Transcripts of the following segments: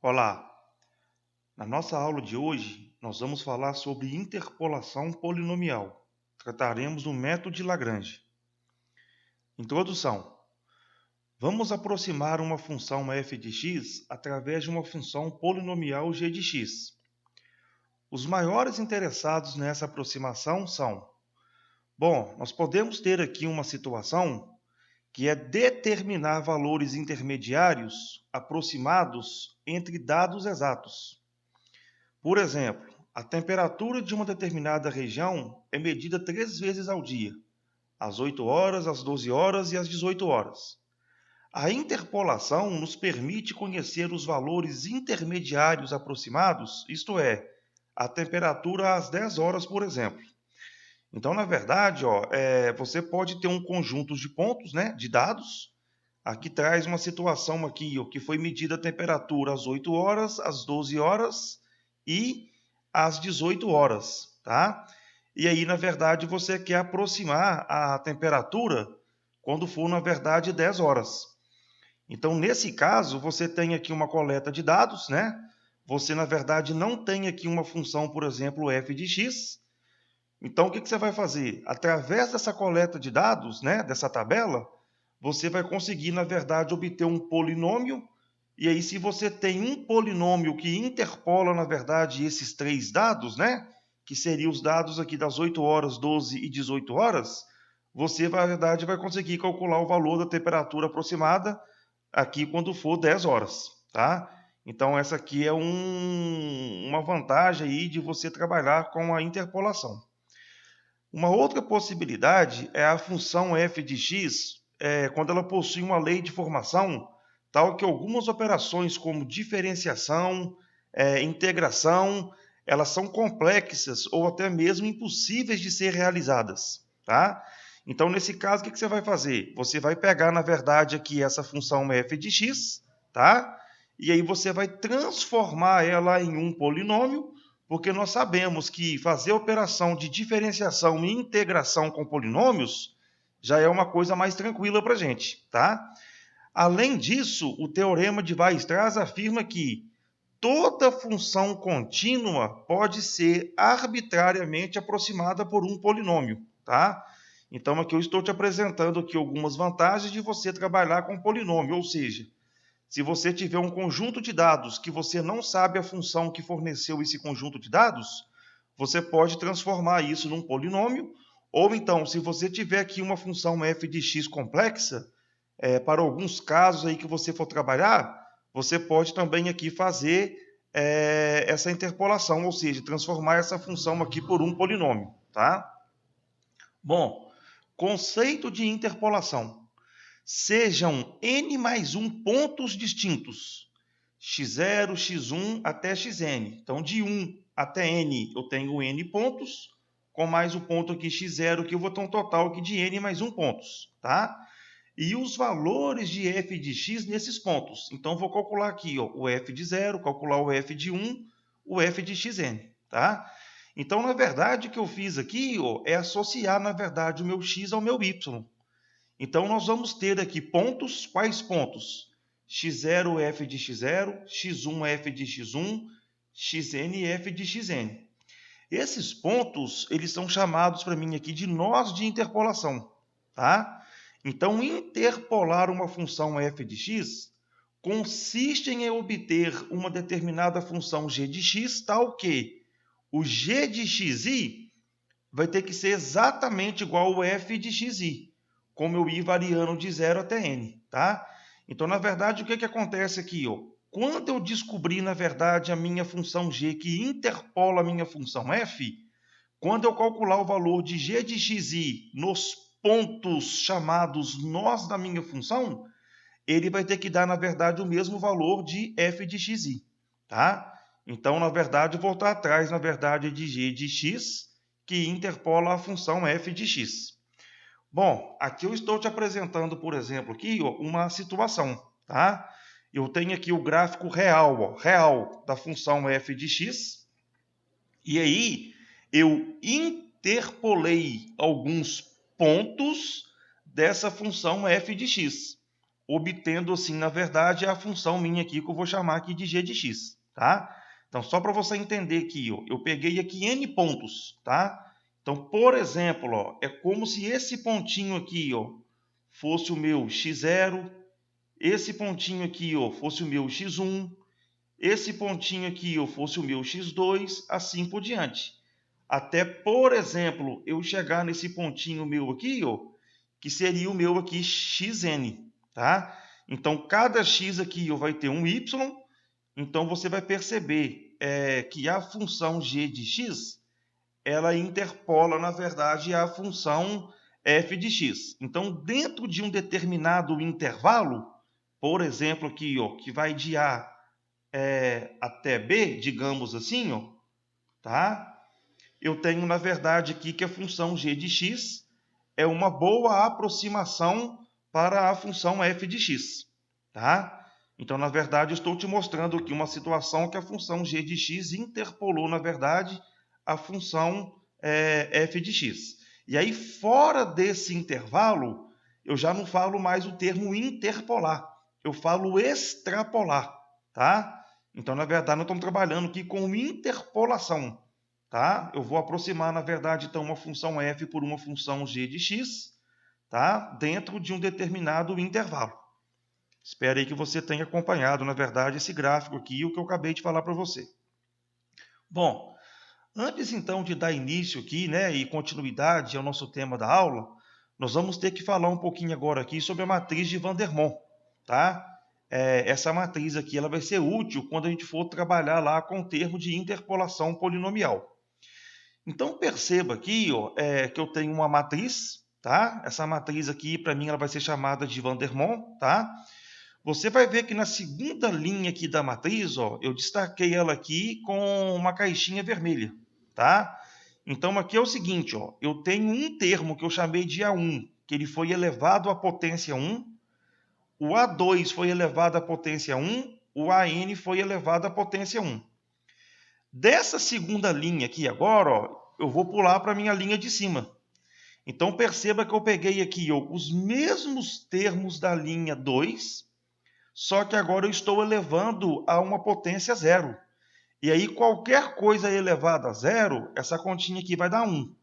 Olá, na nossa aula de hoje nós vamos falar sobre interpolação polinomial. Trataremos do método de Lagrange. Introdução. Vamos aproximar uma função f de x através de uma função polinomial g de x. Os maiores interessados nessa aproximação são: nós podemos ter aqui uma situação que é determinar valores intermediários aproximados entre dados exatos. Por exemplo, a temperatura de uma determinada região é medida 3 vezes ao dia, às 8 horas, às 12 horas e às 18 horas. A interpolação nos permite conhecer os valores intermediários aproximados, isto é, a temperatura às 10 horas, por exemplo. Então, na verdade, você pode ter um conjunto de pontos, de dados. Aqui traz uma situação aqui, que foi medida a temperatura às 8 horas, às 12 horas e às 18 horas, tá? E aí, na verdade, você quer aproximar a temperatura quando for, na verdade, 10 horas. Então, nesse caso, você tem aqui uma coleta de dados, Você, na verdade, não tem aqui uma função, por exemplo, f de x. Então, o que você vai fazer? Através dessa coleta de dados, dessa tabela, você vai conseguir, na verdade, obter um polinômio. E aí, se você tem um polinômio que interpola, na verdade, esses três dados, que seriam os dados aqui das 8 horas, 12 e 18 horas, você, na verdade, vai conseguir calcular o valor da temperatura aproximada aqui quando for 10 horas, tá? Então, essa aqui é uma vantagem aí de você trabalhar com a interpolação. Uma outra possibilidade é a função f de x, quando ela possui uma lei de formação, tal que algumas operações como diferenciação, integração, elas são complexas ou até mesmo impossíveis de ser realizadas, tá? Então, nesse caso, o que você vai fazer? Você vai pegar, na verdade, aqui essa função f de x, tá? E aí você vai transformar ela em um polinômio, porque nós sabemos que fazer operação de diferenciação e integração com polinômios já é uma coisa mais tranquila para a gente, tá? Além disso, o teorema de Weierstrass afirma que toda função contínua pode ser arbitrariamente aproximada por um polinômio, tá? Então, aqui eu estou te apresentando aqui algumas vantagens de você trabalhar com polinômio, ou seja, se você tiver um conjunto de dados que você não sabe a função que forneceu esse conjunto de dados, você pode transformar isso num polinômio, ou então, se você tiver aqui uma função f de x complexa, para alguns casos aí que você for trabalhar, você pode também aqui fazer essa interpolação, ou seja, transformar essa função aqui por um polinômio, tá? Bom, conceito de interpolação. Sejam n mais 1 pontos distintos, x0, x1 até xn. Então, de 1 até n, eu tenho n pontos, com mais o ponto aqui x0, que eu vou ter um total aqui de n mais 1 pontos, tá? E os valores de f de x nesses pontos. Então, vou calcular aqui o f de 0, calcular o f de 1, o f de xn, tá? Então, na verdade, o que eu fiz aqui é associar, na verdade, o meu x ao meu y. Então, nós vamos ter aqui pontos. Quais pontos? x0, f de x0, x1, f de x1, xn, f de xn. Esses pontos, eles são chamados para mim aqui de nós de interpolação, tá? Então, interpolar uma função f de x consiste em obter uma determinada função g de x, tal que o g de xi vai ter que ser exatamente igual ao f de xi, como eu ir variando de 0 até n, tá? Então, na verdade, o que acontece aqui? Quando eu descobrir, na verdade, a minha função g que interpola a minha função f, quando eu calcular o valor de g de xi nos pontos chamados nós da minha função, ele vai ter que dar, na verdade, o mesmo valor de f de xi, tá? Então, na verdade, voltar atrás, na verdade, de g de x, que interpola a função f de x. Bom, aqui eu estou te apresentando, por exemplo, aqui uma situação, tá? Eu tenho aqui o gráfico real da função f de x, e aí eu interpolei alguns pontos dessa função f de x. obtendo assim, na verdade, a função minha aqui que eu vou chamar aqui de g de x, tá? Então, só para você entender aqui, ó, eu peguei aqui n pontos, tá? Então, por exemplo, ó, é como se esse pontinho aqui, ó, fosse o meu x0, esse pontinho aqui, ó, fosse o meu x1, esse pontinho aqui, ó, fosse o meu x2, assim por diante. Até, por exemplo, eu chegar nesse pontinho meu aqui, ó, que seria o meu aqui xn, tá? Então, cada x aqui ó, vai ter um y, então você vai perceber que a função g de x, ela interpola, na verdade, a função f de x. Então, dentro de um determinado intervalo, por exemplo, aqui, ó, que vai de A até B, digamos assim, ó, tá? Eu tenho, na verdade, aqui que a função g de x é uma boa aproximação para a função f de x, tá? Então, na verdade, eu estou te mostrando aqui uma situação que a função g de x interpolou, na verdade, a função f de x. E aí, fora desse intervalo, eu já não falo mais o termo interpolar, eu falo extrapolar, tá? Então, na verdade, nós estamos trabalhando aqui com interpolação, tá? Eu vou aproximar, na verdade, então, uma função f por uma função g de x, tá? Dentro de um determinado intervalo. Espero aí que você tenha acompanhado, na verdade, esse gráfico aqui, o que eu acabei de falar para você. Bom, antes então de dar início aqui, né, e continuidade ao nosso tema da aula, nós vamos ter que falar um pouquinho agora aqui sobre a matriz de Van der Monge, tá? Essa matriz aqui ela vai ser útil quando a gente for trabalhar lá com o termo de interpolação polinomial. Então perceba aqui ó, que eu tenho uma matriz, tá? Essa matriz aqui, para mim, ela vai ser chamada de Van der Monge, tá? Você vai ver que na segunda linha aqui da matriz, ó, eu destaquei ela aqui com uma caixinha vermelha, tá? Então aqui é o seguinte, ó, eu tenho um termo que eu chamei de A1, que ele foi elevado à potência 1, o A2 foi elevado à potência 1, o AN foi elevado à potência 1. Dessa segunda linha aqui agora, ó, eu vou pular para a minha linha de cima. Então perceba que eu peguei aqui ó, os mesmos termos da linha 2, só que agora eu estou elevando a uma potência zero. E aí qualquer coisa elevada a zero, essa continha aqui vai dar 1.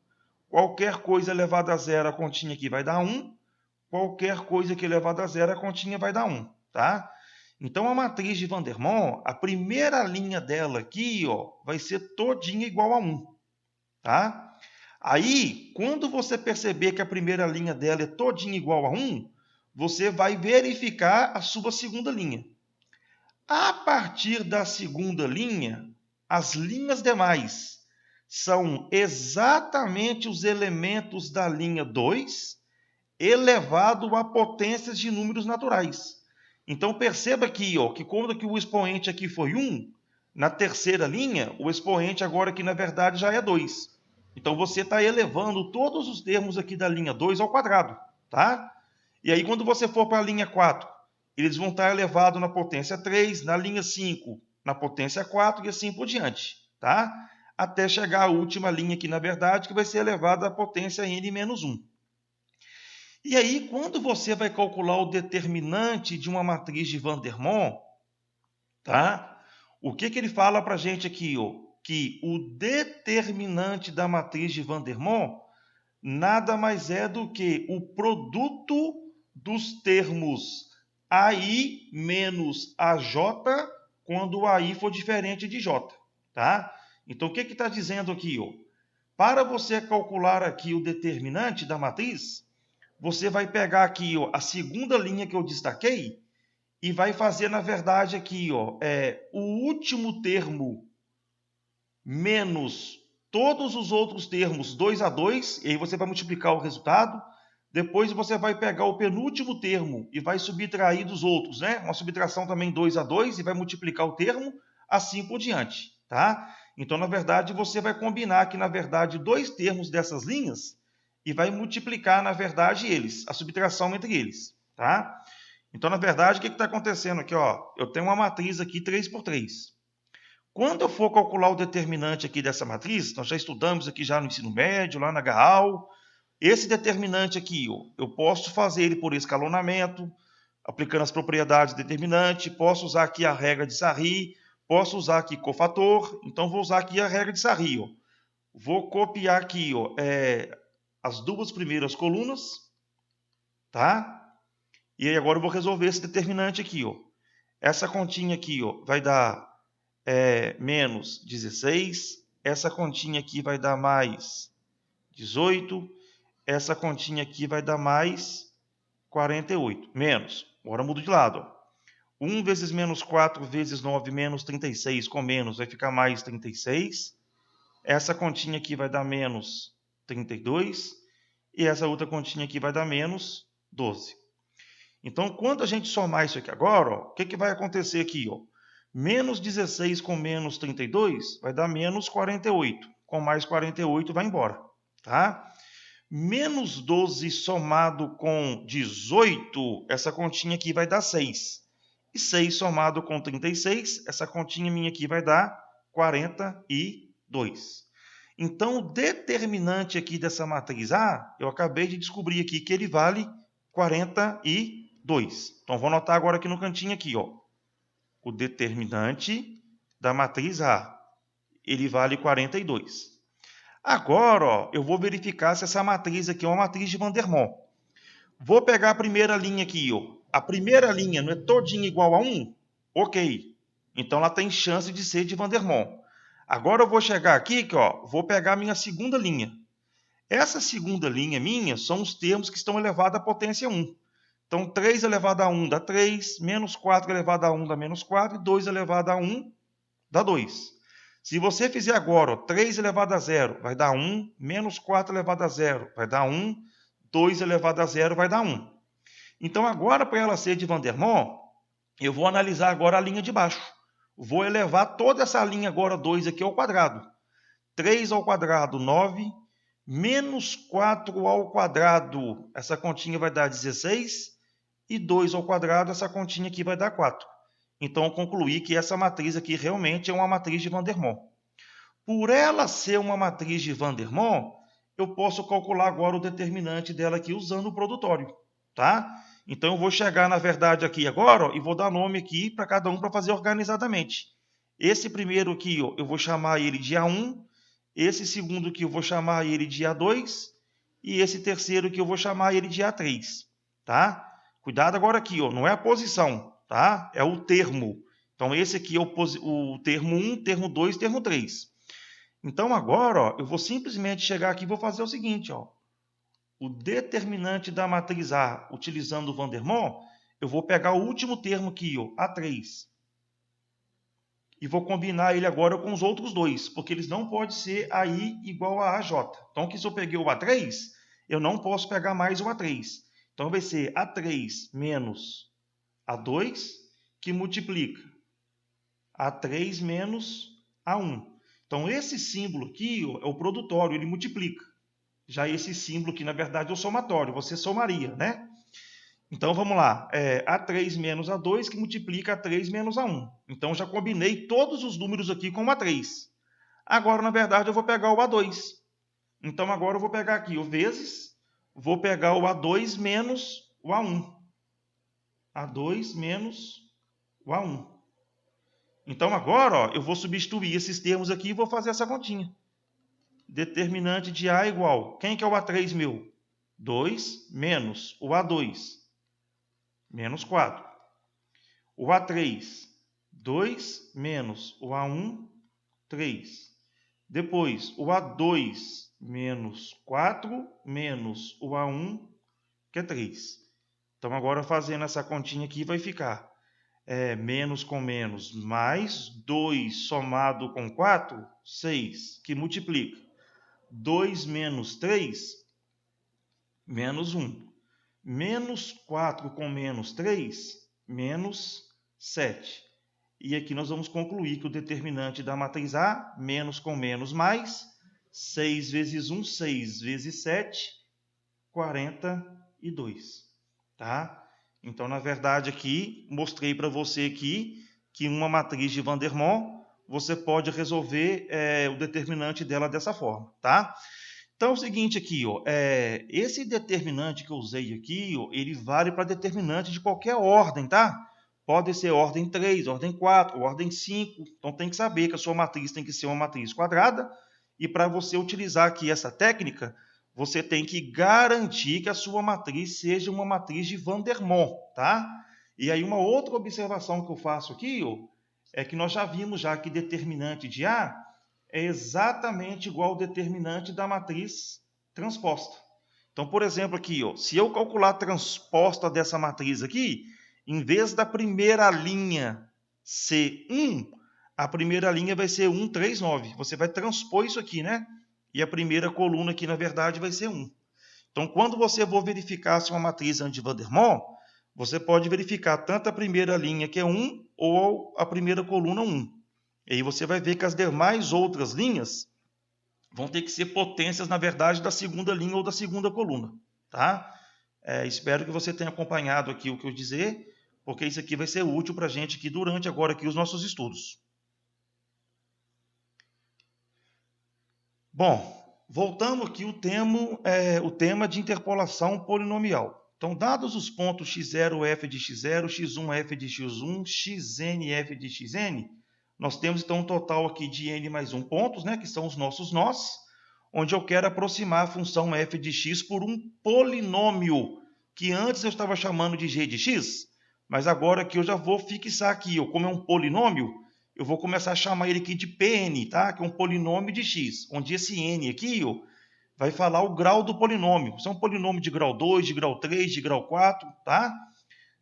Qualquer coisa elevada a zero, a continha aqui vai dar 1. Qualquer coisa que elevada a zero, a continha vai dar 1. Tá? Então a matriz de Van der Monge, a primeira linha dela aqui ó, vai ser todinha igual a 1. Tá? Aí, quando você perceber que a primeira linha dela é todinha igual a 1, você vai verificar a sua segunda linha. A partir da segunda linha, as linhas demais são exatamente os elementos da linha 2 elevado a potências de números naturais. Então perceba aqui ó, que quando que o expoente aqui foi 1, na terceira linha, o expoente agora aqui na verdade já é 2. Então você está elevando todos os termos aqui da linha 2 ao quadrado, tá? E aí quando você for para a linha 4, eles vão estar elevados na potência 3, na linha 5, na potência 4 e assim por diante, tá? Até chegar à última linha aqui, na verdade, que vai ser elevada à potência n-1. E aí, quando você vai calcular o determinante de uma matriz de Van der Monge, tá? O que ele fala para a gente aqui? Ó? Que o determinante da matriz de Van der Monge nada mais é do que o produto dos termos AI menos AJ quando o AI for diferente de J. Tá? Então, o que está dizendo aqui? Ó? Para você calcular aqui o determinante da matriz, você vai pegar aqui ó, a segunda linha que eu destaquei e vai fazer, na verdade, aqui ó, o último termo menos todos os outros termos 2 a 2, e aí você vai multiplicar o resultado. Depois você vai pegar o penúltimo termo e vai subtrair dos outros, né? Uma subtração também 2 a 2 e vai multiplicar o termo, assim por diante, tá? Então, na verdade, você vai combinar aqui, na verdade, dois termos dessas linhas e vai multiplicar, na verdade, eles, a subtração entre eles, tá? Então, na verdade, o que está acontecendo aqui? Ó? Eu tenho uma matriz aqui 3 por 3. Quando eu for calcular o determinante aqui dessa matriz, nós já estudamos aqui já no ensino médio, lá na GAAL, esse determinante aqui, ó, eu posso fazer ele por escalonamento, aplicando as propriedades do determinante, posso usar aqui a regra de Sarri, posso usar aqui cofator, então vou usar aqui a regra de Sarri. Ó. Vou copiar aqui ó, as duas primeiras colunas, tá? E aí agora eu vou resolver esse determinante aqui. Ó. Essa continha aqui ó, vai dar menos 16, essa continha aqui vai dar mais 18, essa continha aqui vai dar mais 48, menos. Agora mudo de lado. Ó. 1 vezes menos 4 vezes 9 menos 36 com menos vai ficar mais 36. Essa continha aqui vai dar menos 32. E essa outra continha aqui vai dar menos 12. Então, quando a gente somar isso aqui agora, ó, o que vai acontecer aqui? Ó? Menos 16 com menos 32 vai dar menos 48. Com mais 48 vai embora. Tá? Menos 12 somado com 18, essa continha aqui vai dar 6. E 6 somado com 36, essa continha minha aqui vai dar 42. Então, o determinante aqui dessa matriz A, eu acabei de descobrir aqui que ele vale 42. Então, vou anotar agora aqui no cantinho aqui, ó. O determinante da matriz A, ele vale 42. Agora, ó, eu vou verificar se essa matriz aqui é uma matriz de Van der Waals. Vou pegar a primeira linha aqui. Ó. A primeira linha não é todinha igual a 1? Ok. Então, ela tem chance de ser de Van der Waals. Agora, eu vou chegar aqui, ó, vou pegar a minha segunda linha. Essa segunda linha minha são os termos que estão elevados à potência 1. Então, 3 elevado a 1 dá 3, menos 4 elevado a 1 dá menos 4, e 2 elevado a 1 dá 2. Se você fizer agora, ó, 3 elevado a 0 vai dar 1, menos 4 elevado a 0 vai dar 1, 2 elevado a 0 vai dar 1. Então, agora, para ela ser de Van der Waals, eu vou analisar agora a linha de baixo. Vou elevar toda essa linha agora 2 aqui ao quadrado. 3 ao quadrado, 9, menos 4 ao quadrado, essa continha vai dar 16, e 2 ao quadrado, essa continha aqui vai dar 4. Então, eu concluí que essa matriz aqui realmente é uma matriz de Van der Waals. Por ela ser uma matriz de Van der Waals, eu posso calcular agora o determinante dela aqui usando o produtório, tá? Então, eu vou chegar, na verdade, aqui agora ó, e vou dar nome aqui para cada um para fazer organizadamente. Esse primeiro aqui, ó, eu vou chamar ele de A1, esse segundo aqui eu vou chamar ele de A2, e esse terceiro aqui eu vou chamar ele de A3, tá? Cuidado agora aqui, ó, não é a posição, tá? É o termo. Então, esse aqui é o termo 1, termo 2, termo 3. Então, agora, ó, eu vou simplesmente chegar aqui e vou fazer o seguinte, ó. O determinante da matriz A, utilizando o Van der Waals, eu vou pegar o último termo aqui, ó, A3. E vou combinar ele agora com os outros dois, porque eles não podem ser AI igual a AJ. Então, aqui se eu peguei o A3, eu não posso pegar mais o A3. Então, vai ser A3 menos A2, que multiplica A3 menos A1. Então, esse símbolo aqui ó, é o produtório, ele multiplica. Já esse símbolo aqui, na verdade, é o somatório, você somaria, né? Então, vamos lá. A3 menos A2 que multiplica A3 menos A1. Então, já combinei todos os números aqui com o A3. Agora, na verdade, eu vou pegar o A2. Então, agora eu vou pegar aqui o vezes, vou pegar o A2 menos o A1. A2 menos o A1. Então, agora ó, eu vou substituir esses termos aqui e vou fazer essa continha. Determinante de A igual. Quem que é o A3 meu? 2 menos o A2. Menos 4. O A3, 2 menos o A1, 3. Depois, o A2 menos 4 menos o A1, que é 3. Então, agora fazendo essa continha aqui, vai ficar menos com menos, mais 2 somado com 4, 6, que multiplica. 2 menos 3, menos 1. Menos 4 com menos 3, menos 7. E aqui nós vamos concluir que o determinante da matriz A, menos com menos mais, 6 vezes 1, 6 vezes 7, 42. Tá? Então, na verdade, aqui, mostrei para você aqui que uma matriz de Van der Waals, você pode resolver o determinante dela dessa forma. Tá? Então é o seguinte aqui, ó, esse determinante que eu usei aqui, ó, ele vale para determinante de qualquer ordem, tá? Pode ser ordem 3, ordem 4, ordem 5. Então tem que saber que a sua matriz tem que ser uma matriz quadrada. E para você utilizar aqui essa técnica, você tem que garantir que a sua matriz seja uma matriz de Vandermonde, tá? E aí uma outra observação que eu faço aqui, ó, é que nós já vimos já que determinante de A é exatamente igual ao determinante da matriz transposta. Então, por exemplo, aqui, ó, se eu calcular a transposta dessa matriz aqui, em vez da primeira linha ser 1, a primeira linha vai ser 1, 3, 9. Você vai transpor isso aqui, né? E a primeira coluna aqui, na verdade, vai ser 1. Então, quando você for verificar se uma matriz é de Vandermonde, você pode verificar tanto a primeira linha, que é 1, ou a primeira coluna 1. E aí você vai ver que as demais outras linhas vão ter que ser potências, na verdade, da segunda linha ou da segunda coluna, tá? Espero que você tenha acompanhado aqui o que eu dizer, porque isso aqui vai ser útil para a gente aqui durante agora aqui os nossos estudos. Bom, voltando aqui o tema de interpolação polinomial. Então, dados os pontos x0, f de x0, x1, f de x1, xn, f de xn, nós temos então um total aqui de n mais 1 pontos, né, que são os nossos nós, onde eu quero aproximar a função f de x por um polinômio, que antes eu estava chamando de g de x, mas agora aqui eu já vou fixar aqui, como é um polinômio, eu vou começar a chamar ele aqui de Pn, tá? Que é um polinômio de x, onde esse n aqui vai falar o grau do polinômio. Se é um polinômio de grau 2, de grau 3, de grau 4, tá?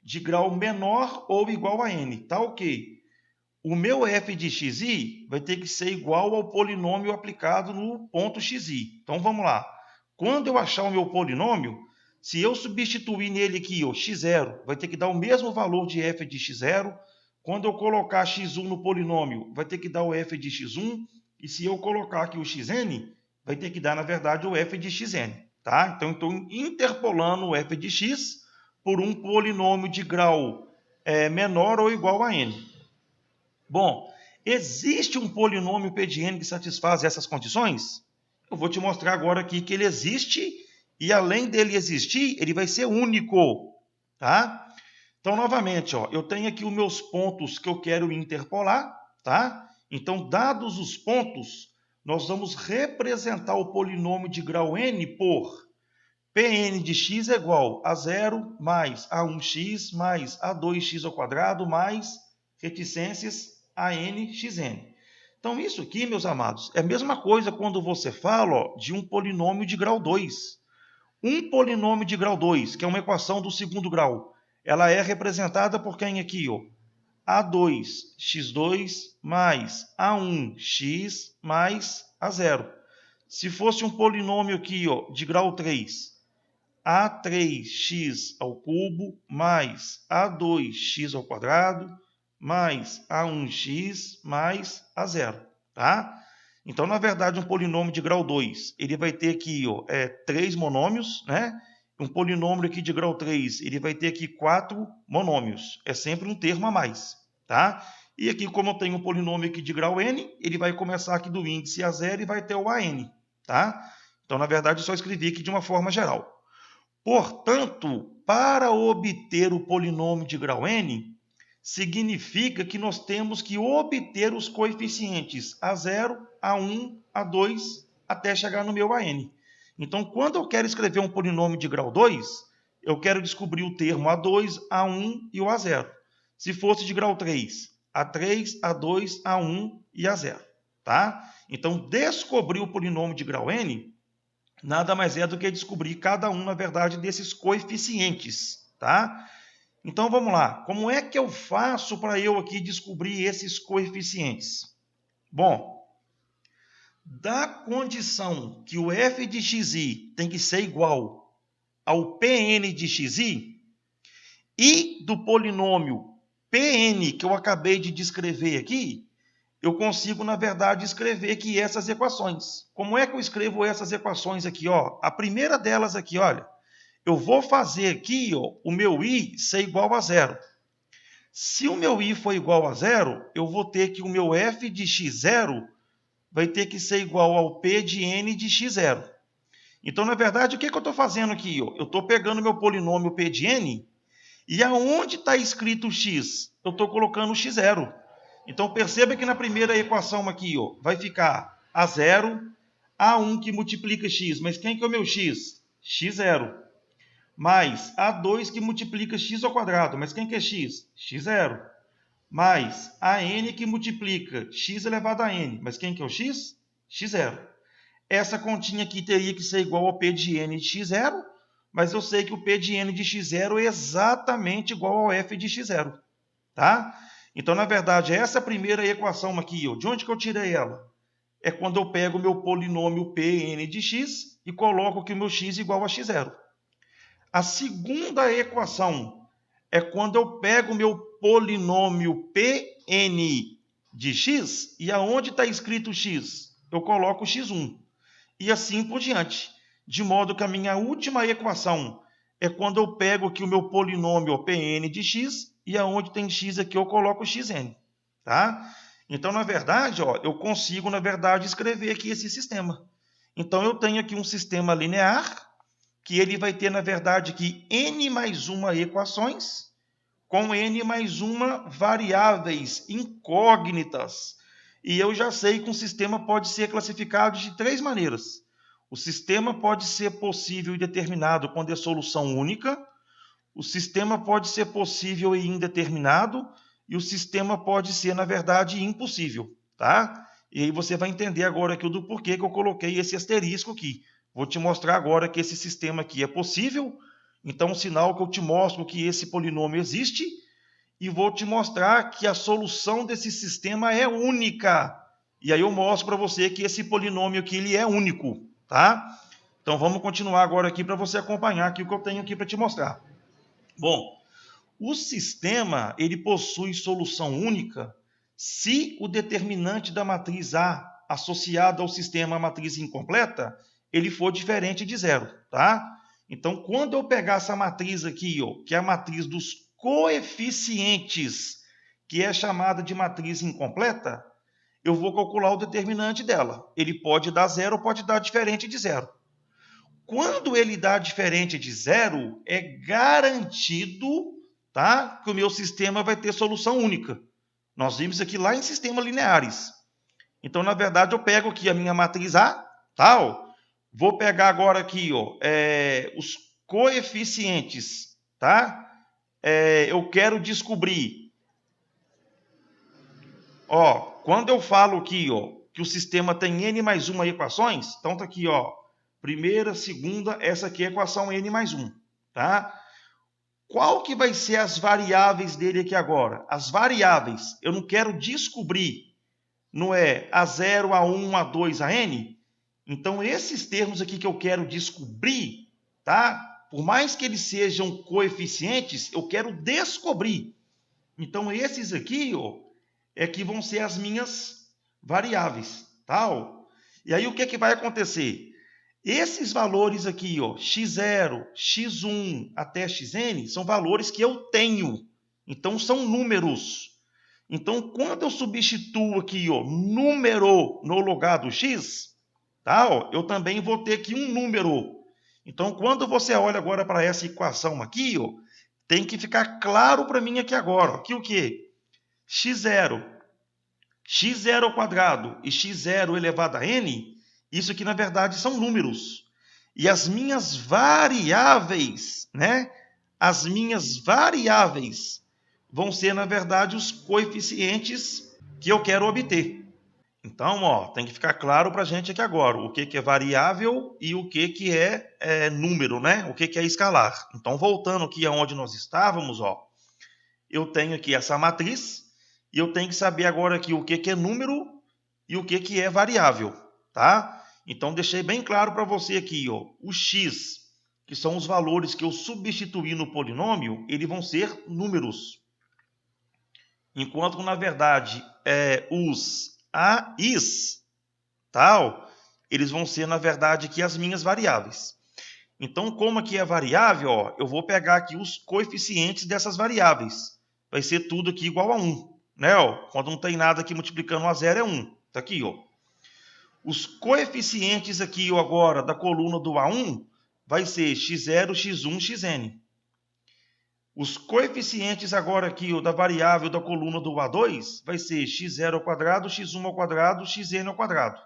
De grau menor ou igual a n, tá ok? O meu f de xi vai ter que ser igual ao polinômio aplicado no ponto xi. Então vamos lá. Quando eu achar o meu polinômio, se eu substituir nele aqui, x0, vai ter que dar o mesmo valor de f de x0. Quando eu colocar x1 no polinômio, vai ter que dar o f de x1. E se eu colocar aqui o xn, vai ter que dar, na verdade, o f de xn. Tá? Então, eu estou interpolando o f de x por um polinômio de grau menor ou igual a n. Bom, existe um polinômio P de n que satisfaz essas condições? Eu vou te mostrar agora aqui que ele existe e, além dele existir, ele vai ser único. Tá? Então, novamente, eu tenho aqui os meus pontos que eu quero interpolar, tá? Então, dados os pontos, nós vamos representar o polinômio de grau n por Pn de x é igual a 0 mais a1x mais a2x ao quadrado mais reticências a n xn. Então, isso aqui, meus amados, é a mesma coisa quando você fala de um polinômio de grau 2. Um polinômio de grau 2, que é uma equação do segundo grau, ela é representada por quem aqui? A2x2 mais A1x mais A0. Se fosse um polinômio aqui de grau 3, A3x ao cubo mais A2x ao quadrado mais A1x mais A0. Tá? Então, na verdade, um polinômio de grau 2, ele vai ter aqui 3 monômios, né? Um polinômio aqui de grau 3, ele vai ter aqui 4 monômios. É sempre um termo a mais, tá? E aqui, como eu tenho um polinômio aqui de grau n, ele vai começar aqui do índice a 0 e vai ter o an, tá? Então, na verdade, eu só escrevi aqui de uma forma geral. Portanto, para obter o polinômio de grau n, significa que nós temos que obter os coeficientes A0, A1, A2, até chegar no meu AN. Então, quando eu quero escrever um polinômio de grau 2, eu quero descobrir o termo A2, A1 e o A0. Se fosse de grau 3, A3, A2, A1 e A0. Tá? Então, descobrir o polinômio de grau n nada mais é do que descobrir cada um, na verdade, desses coeficientes. Tá? Então, vamos lá. Como é que eu faço para eu aqui descobrir esses coeficientes? Bom, da condição que o f de xi tem que ser igual ao Pn de xi e do polinômio Pn que eu acabei de descrever aqui, eu consigo, na verdade, escrever aqui essas equações. Como é que eu escrevo essas equações aqui? A primeira delas aqui, olha. Eu vou fazer aqui o meu i ser igual a 0. Se o meu i for igual a 0, eu vou ter que o meu f de x0 vai ter que ser igual ao p de n de x0. Então, na verdade, o que eu estou fazendo aqui? Ó? Eu estou pegando meu polinômio P de n, e aonde está escrito x, eu estou colocando x0. Então, perceba que na primeira equação aqui, ó, vai ficar A0, A1 que multiplica x. Mas quem que é o meu x? x0. Mais A2 que multiplica x ao quadrado. Mas quem que é x? x0. Mais AN que multiplica x elevado a n. Mas quem que é o x? x0. Essa continha aqui teria que ser igual ao P de n de x0, mas eu sei que o P de n de x0 é exatamente igual ao f de x0. Tá? Então, na verdade, essa primeira equação aqui, ó, de onde que eu tirei ela? É quando eu pego o meu polinômio Pn de x e coloco que o meu x é igual a x0. A segunda equação é quando eu pego o meu polinômio Pn de x e aonde está escrito x, eu coloco x1. E assim por diante. De modo que a minha última equação é quando eu pego aqui o meu polinômio Pn de x e aonde tem x aqui eu coloco xn. Tá? Então, na verdade, ó, eu consigo, na verdade, escrever aqui esse sistema. Então, eu tenho aqui um sistema linear, que ele vai ter, na verdade, aqui n mais uma equações, com n mais uma variáveis incógnitas. E eu já sei que um sistema pode ser classificado de três maneiras. O sistema pode ser possível e determinado quando é solução única, o sistema pode ser possível e indeterminado, e o sistema pode ser, na verdade, impossível. Tá? E aí você vai entender agora aqui do porquê que eu coloquei esse asterisco aqui. Vou te mostrar agora que esse sistema aqui é possível, então, um sinal que eu te mostro que esse polinômio existe, e vou te mostrar que a solução desse sistema é única. E aí eu mostro para você que esse polinômio aqui ele é único, tá? Então vamos continuar agora aqui para você acompanhar aqui o que eu tenho aqui para te mostrar. Bom, o sistema ele possui solução única se o determinante da matriz A associado ao sistema matriz incompleta ele for diferente de zero, tá? Então, quando eu pegar essa matriz aqui, ó, que é a matriz dos coeficientes, que é chamada de matriz incompleta, eu vou calcular o determinante dela. Ele pode dar zero ou pode dar diferente de zero. Quando ele dá diferente de zero, é garantido, tá, que o meu sistema vai ter solução única. Nós vimos aqui lá em sistemas lineares. Então, na verdade, eu pego aqui a minha matriz A, tal. Vou pegar agora aqui, ó, os coeficientes, tá? Eu quero descobrir, ó, quando eu falo aqui, ó, que o sistema tem n mais uma equações, então tá aqui, ó, primeira, segunda, essa aqui é a equação n mais 1, tá? Qual que vai ser as variáveis dele aqui agora? As variáveis, eu não quero descobrir, não é A0, A1, A2, AN? Então, esses termos aqui que eu quero descobrir, tá? Por mais que eles sejam coeficientes, eu quero descobrir. Então, esses aqui, ó, é que vão ser as minhas variáveis, tal. E aí, o que vai acontecer? Esses valores aqui, ó, x0, x1 até xn, são valores que eu tenho. Então, são números. Então, quando eu substituo aqui, ó, número no lugar do x, tá, ó, eu também vou ter aqui um número. Então, quando você olha agora para essa equação aqui, ó, tem que ficar claro para mim aqui agora. Aqui o quê? x0, x0 ao quadrado e x0 elevado a n, isso aqui, na verdade, são números. E as minhas variáveis, né? As minhas variáveis vão ser, na verdade, os coeficientes que eu quero obter. Então, ó, tem que ficar claro para a gente aqui agora o que é variável e o que é número, né? O que é escalar. Então, voltando aqui aonde nós estávamos, ó, eu tenho aqui essa matriz e eu tenho que saber agora aqui o que é número e o que é variável, tá? Então, deixei bem claro para você aqui, ó, o x, que são os valores que eu substituí no polinômio, eles vão ser números. Enquanto, na verdade, os a's, tal, eles vão ser, na verdade, aqui as minhas variáveis. Então, como aqui é variável, ó, eu vou pegar aqui os coeficientes dessas variáveis. Vai ser tudo aqui igual a 1. Né, ó? Quando não tem nada aqui multiplicando a zero, é 1. Está aqui, ó. Os coeficientes aqui agora da coluna do A1 vai ser x0, x1, xn. Os coeficientes agora aqui da variável da coluna do A2 vai ser x0 ao quadrado, x1 ao quadrado, xn ao quadrado.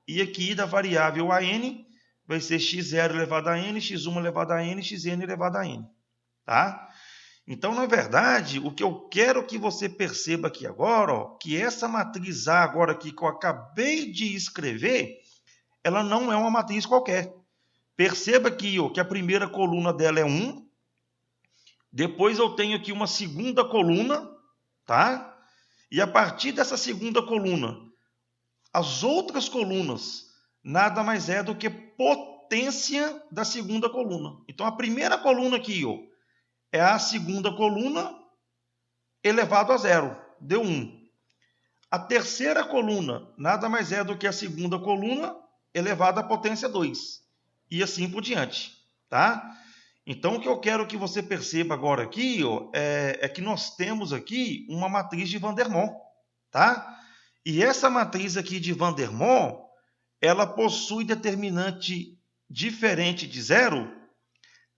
E aqui da variável AN vai ser x0 elevado a n, x1 elevado a n, xn elevado a n. Tá? Então, na verdade, o que eu quero que você perceba aqui agora, ó, que essa matriz A agora aqui que eu acabei de escrever, ela não é uma matriz qualquer. Perceba aqui ó, que a primeira coluna dela é 1, depois eu tenho aqui uma segunda coluna, tá? E a partir dessa segunda coluna, as outras colunas nada mais é do que potência da segunda coluna. Então, a primeira coluna aqui ó, é a segunda coluna elevado a 0, deu 1. A terceira coluna nada mais é do que a segunda coluna elevado à potência 2. E assim por diante, tá? Então, o que eu quero que você perceba agora aqui ó, é que nós temos aqui uma matriz de Van der Mohr, tá? E essa matriz aqui de Van der Mohr, ela possui determinante diferente de 0,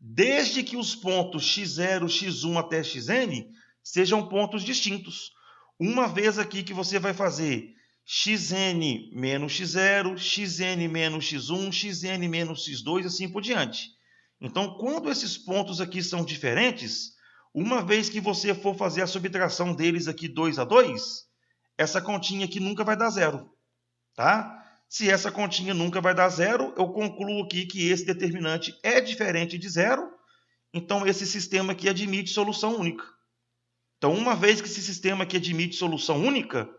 desde que os pontos x0, x1 até xn sejam pontos distintos. Uma vez aqui que você vai fazer xn menos x0, xn menos x1, xn menos x2, assim por diante. Então, quando esses pontos aqui são diferentes, uma vez que você for fazer a subtração deles aqui 2 a 2, essa continha aqui nunca vai dar 0. Tá? Se essa continha nunca vai dar 0, eu concluo aqui que esse determinante é diferente de 0, então esse sistema aqui admite solução única. Então, uma vez que esse sistema aqui admite solução única,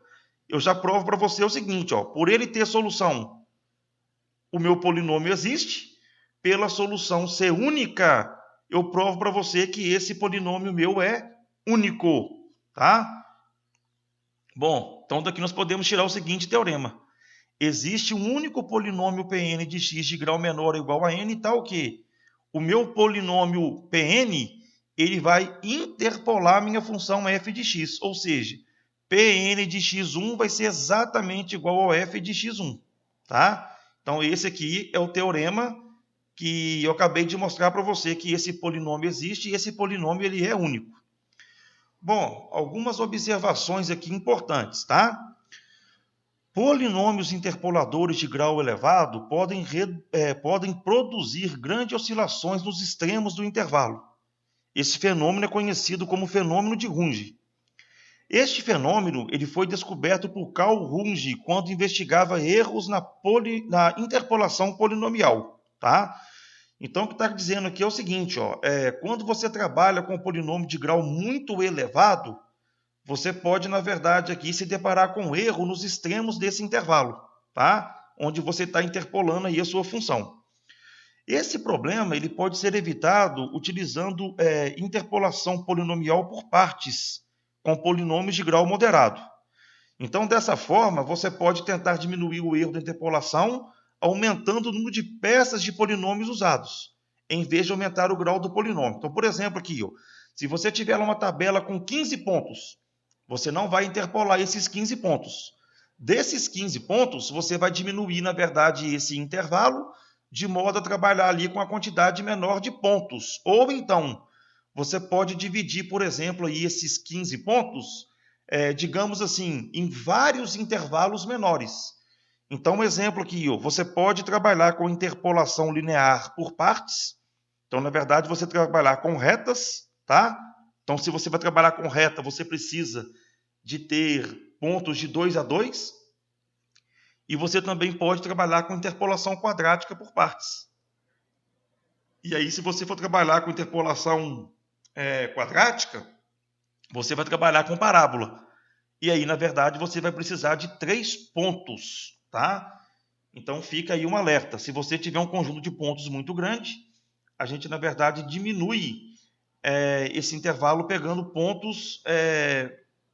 eu já provo para você o seguinte, ó, por ele ter solução, o meu polinômio existe, pela solução ser única, eu provo para você que esse polinômio meu é único, tá? Bom, então daqui nós podemos tirar o seguinte teorema. Existe um único polinômio Pn de x de grau menor ou igual a n, tal que o meu polinômio Pn ele vai interpolar a minha função f de x, ou seja, Pn de x1 vai ser exatamente igual ao f de x1, tá? Então esse aqui é o teorema que eu acabei de mostrar para você que esse polinômio existe e esse polinômio ele é único. Bom, algumas observações aqui importantes, tá? Polinômios interpoladores de grau elevado podem produzir grandes oscilações nos extremos do intervalo. Esse fenômeno é conhecido como fenômeno de Runge. Este fenômeno ele foi descoberto por Carl Runge quando investigava erros na interpolação polinomial. Tá? Então, o que está dizendo aqui é o seguinte, ó, quando você trabalha com um polinômio de grau muito elevado, você pode, na verdade, aqui se deparar com um erro nos extremos desse intervalo, tá? Onde você está interpolando aí a sua função. Esse problema ele pode ser evitado utilizando interpolação polinomial por partes, com polinômios de grau moderado. Então, dessa forma, você pode tentar diminuir o erro da interpolação aumentando o número de peças de polinômios usados, em vez de aumentar o grau do polinômio. Então, por exemplo, aqui, ó, se você tiver uma tabela com 15 pontos, você não vai interpolar esses 15 pontos. Desses 15 pontos, você vai diminuir, na verdade, esse intervalo, de modo a trabalhar ali com a quantidade menor de pontos. Ou então, você pode dividir, por exemplo, aí esses 15 pontos, digamos assim, em vários intervalos menores. Então, um exemplo aqui, ó, você pode trabalhar com interpolação linear por partes. Então, na verdade, você trabalhar com retas, tá? Então, se você vai trabalhar com reta, você precisa de ter pontos de 2 a 2. E você também pode trabalhar com interpolação quadrática por partes. E aí, se você for trabalhar com interpolação quadrática, você vai trabalhar com parábola. E aí, na verdade, você vai precisar de 3 pontos, tá? Então, fica aí um alerta. Se você tiver um conjunto de pontos muito grande, a gente, na verdade, diminui esse intervalo pegando pontos,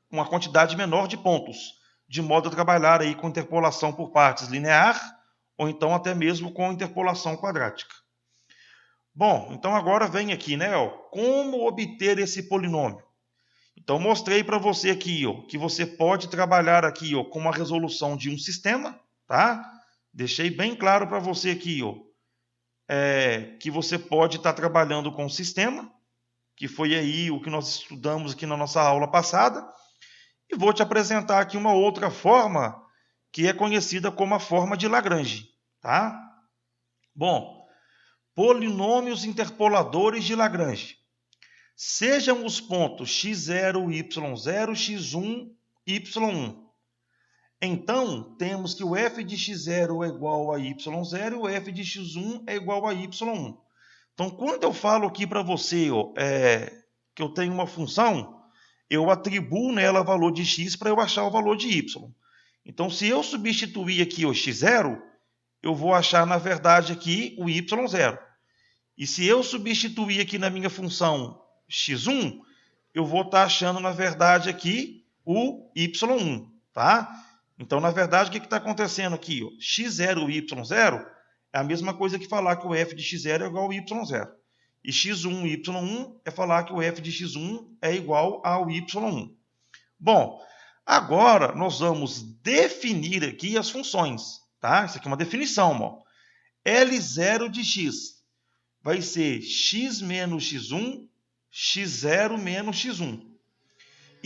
uma quantidade menor de pontos, de modo a trabalhar aí com interpolação por partes linear, ou então até mesmo com interpolação quadrática. Bom, então agora vem aqui, né, ó, como obter esse polinômio. Então, mostrei para você aqui ó, que você pode trabalhar aqui ó, com uma resolução de um sistema, tá? Deixei bem claro para você aqui, ó, que você pode estar trabalhando com o sistema, que foi aí o que nós estudamos aqui na nossa aula passada, e vou te apresentar aqui uma outra forma, que é conhecida como a forma de Lagrange, tá? Bom, polinômios interpoladores de Lagrange. Sejam os pontos x0, y0, x1, y1. Então, temos que o f de x0 é igual a y0 e o f de x1 é igual a y1. Então, quando eu falo aqui para você que eu tenho uma função, eu atribuo nela valor de x para eu achar o valor de y. Então, se eu substituir aqui o x0, eu vou achar, na verdade, aqui o y0. E se eu substituir aqui na minha função x1, eu vou estar achando, na verdade, aqui o y1, tá? Então, na verdade, o que está acontecendo aqui? Ó? x0 e y0 é a mesma coisa que falar que o f de x0 é igual ao y0. E x1 e y1 é falar que o f de x1 é igual ao y1. Bom, agora nós vamos definir aqui as funções, tá? Isso aqui é uma definição, ó. L0 de x vai ser x menos x1, x0 menos x1.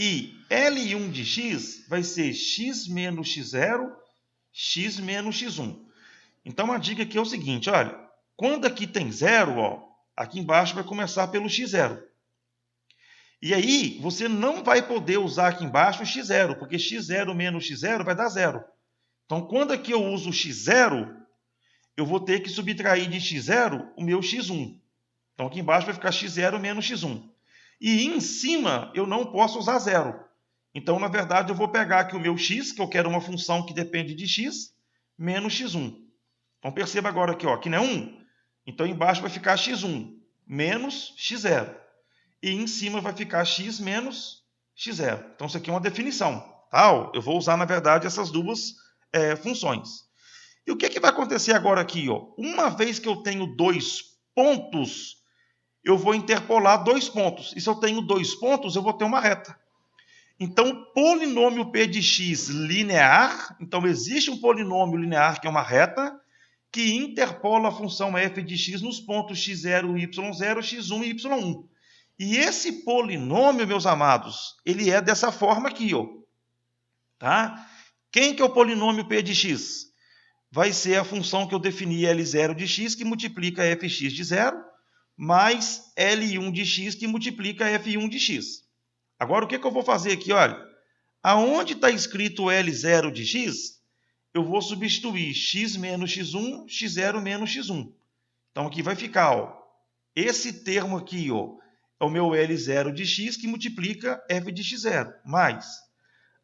E L1 de x vai ser x menos x0, x menos x1. Então, a dica aqui é o seguinte, olha, quando aqui tem zero, ó, aqui embaixo vai começar pelo x0. E aí, você não vai poder usar aqui embaixo o x0, porque x0 menos x0 vai dar zero. Então, quando aqui eu uso o x0, eu vou ter que subtrair de x0 o meu x1. Então, aqui embaixo vai ficar x0 menos x1. E em cima, eu não posso usar zero. Então, na verdade, eu vou pegar aqui o meu x, que eu quero uma função que depende de x, menos x1. Então, perceba agora aqui, ó, que não é 1. Então, embaixo vai ficar x1 menos x0. E em cima vai ficar x menos x0. Então, isso aqui é uma definição. Tá? Eu vou usar, na verdade, essas duas funções. E o que vai acontecer agora aqui? Ó? Uma vez que eu tenho dois pontos, eu vou interpolar dois pontos. E se eu tenho dois pontos, eu vou ter uma reta. Então, polinômio p de x linear, então existe um polinômio linear que é uma reta, que interpola a função f de x nos pontos x0, y0, x1 e y1. E esse polinômio, meus amados, ele é dessa forma aqui, ó. Tá? Quem que é o polinômio p de x? Vai ser a função que eu defini L0 de x, que multiplica fx de 0, mais L1 de x, que multiplica f1 de x. Agora, o que eu vou fazer aqui? Olha, aonde está escrito L0 de x, eu vou substituir x menos x1, x0 menos x1. Então, aqui vai ficar, ó, esse termo aqui, ó, é o meu L0 de x, que multiplica f de x0, mais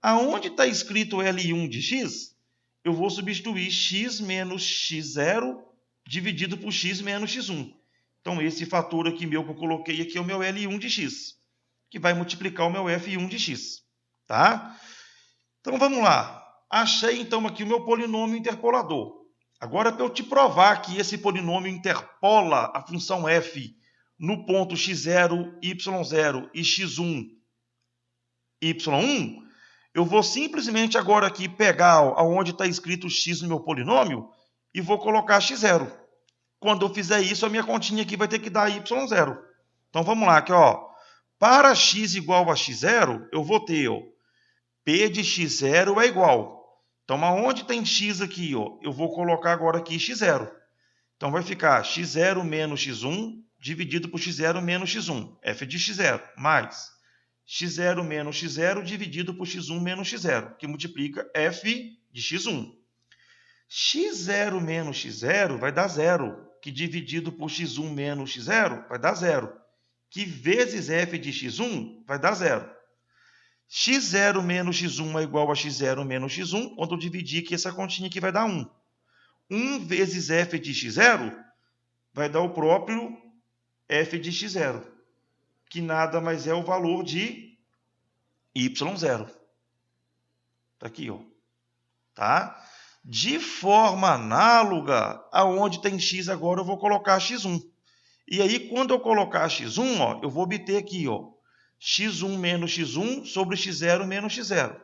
aonde está escrito L1 de x, eu vou substituir x menos x0 dividido por x menos x1. Então, esse fator aqui meu que eu coloquei aqui é o meu L1 de x, que vai multiplicar o meu f1 de x. Tá? Então, vamos lá. Achei, então, aqui o meu polinômio interpolador. Agora, para eu te provar que esse polinômio interpola a função f no ponto x0, y0 e x1, y1, eu vou simplesmente agora aqui pegar onde está escrito x no meu polinômio e vou colocar x0. Quando eu fizer isso, a minha continha aqui vai ter que dar y0. Então, vamos lá. Aqui, ó. Para x igual a x0, eu vou ter p de x0 é igual. Então, aonde tem x aqui, ó, eu vou colocar agora aqui x0. Então, vai ficar x0 menos x1 dividido por x0 menos x1, f de x0, mais x0 menos x0 dividido por x1 menos x0, que multiplica f de x1. x0 menos x0 vai dar 0, que dividido por x1 menos x0 vai dar 0, que vezes f de x1 vai dar 0. x0 menos x1 é igual a x0 menos x1, quando eu dividir aqui essa continha aqui vai dar 1. 1 vezes f de x0 vai dar o próprio f de x0, que nada mais é o valor de y0. Está aqui, ó. Tá? De forma análoga, aonde tem x agora eu vou colocar x1. E aí, quando eu colocar x1, ó, eu vou obter aqui, ó, x1 menos x1 sobre x0 menos x0.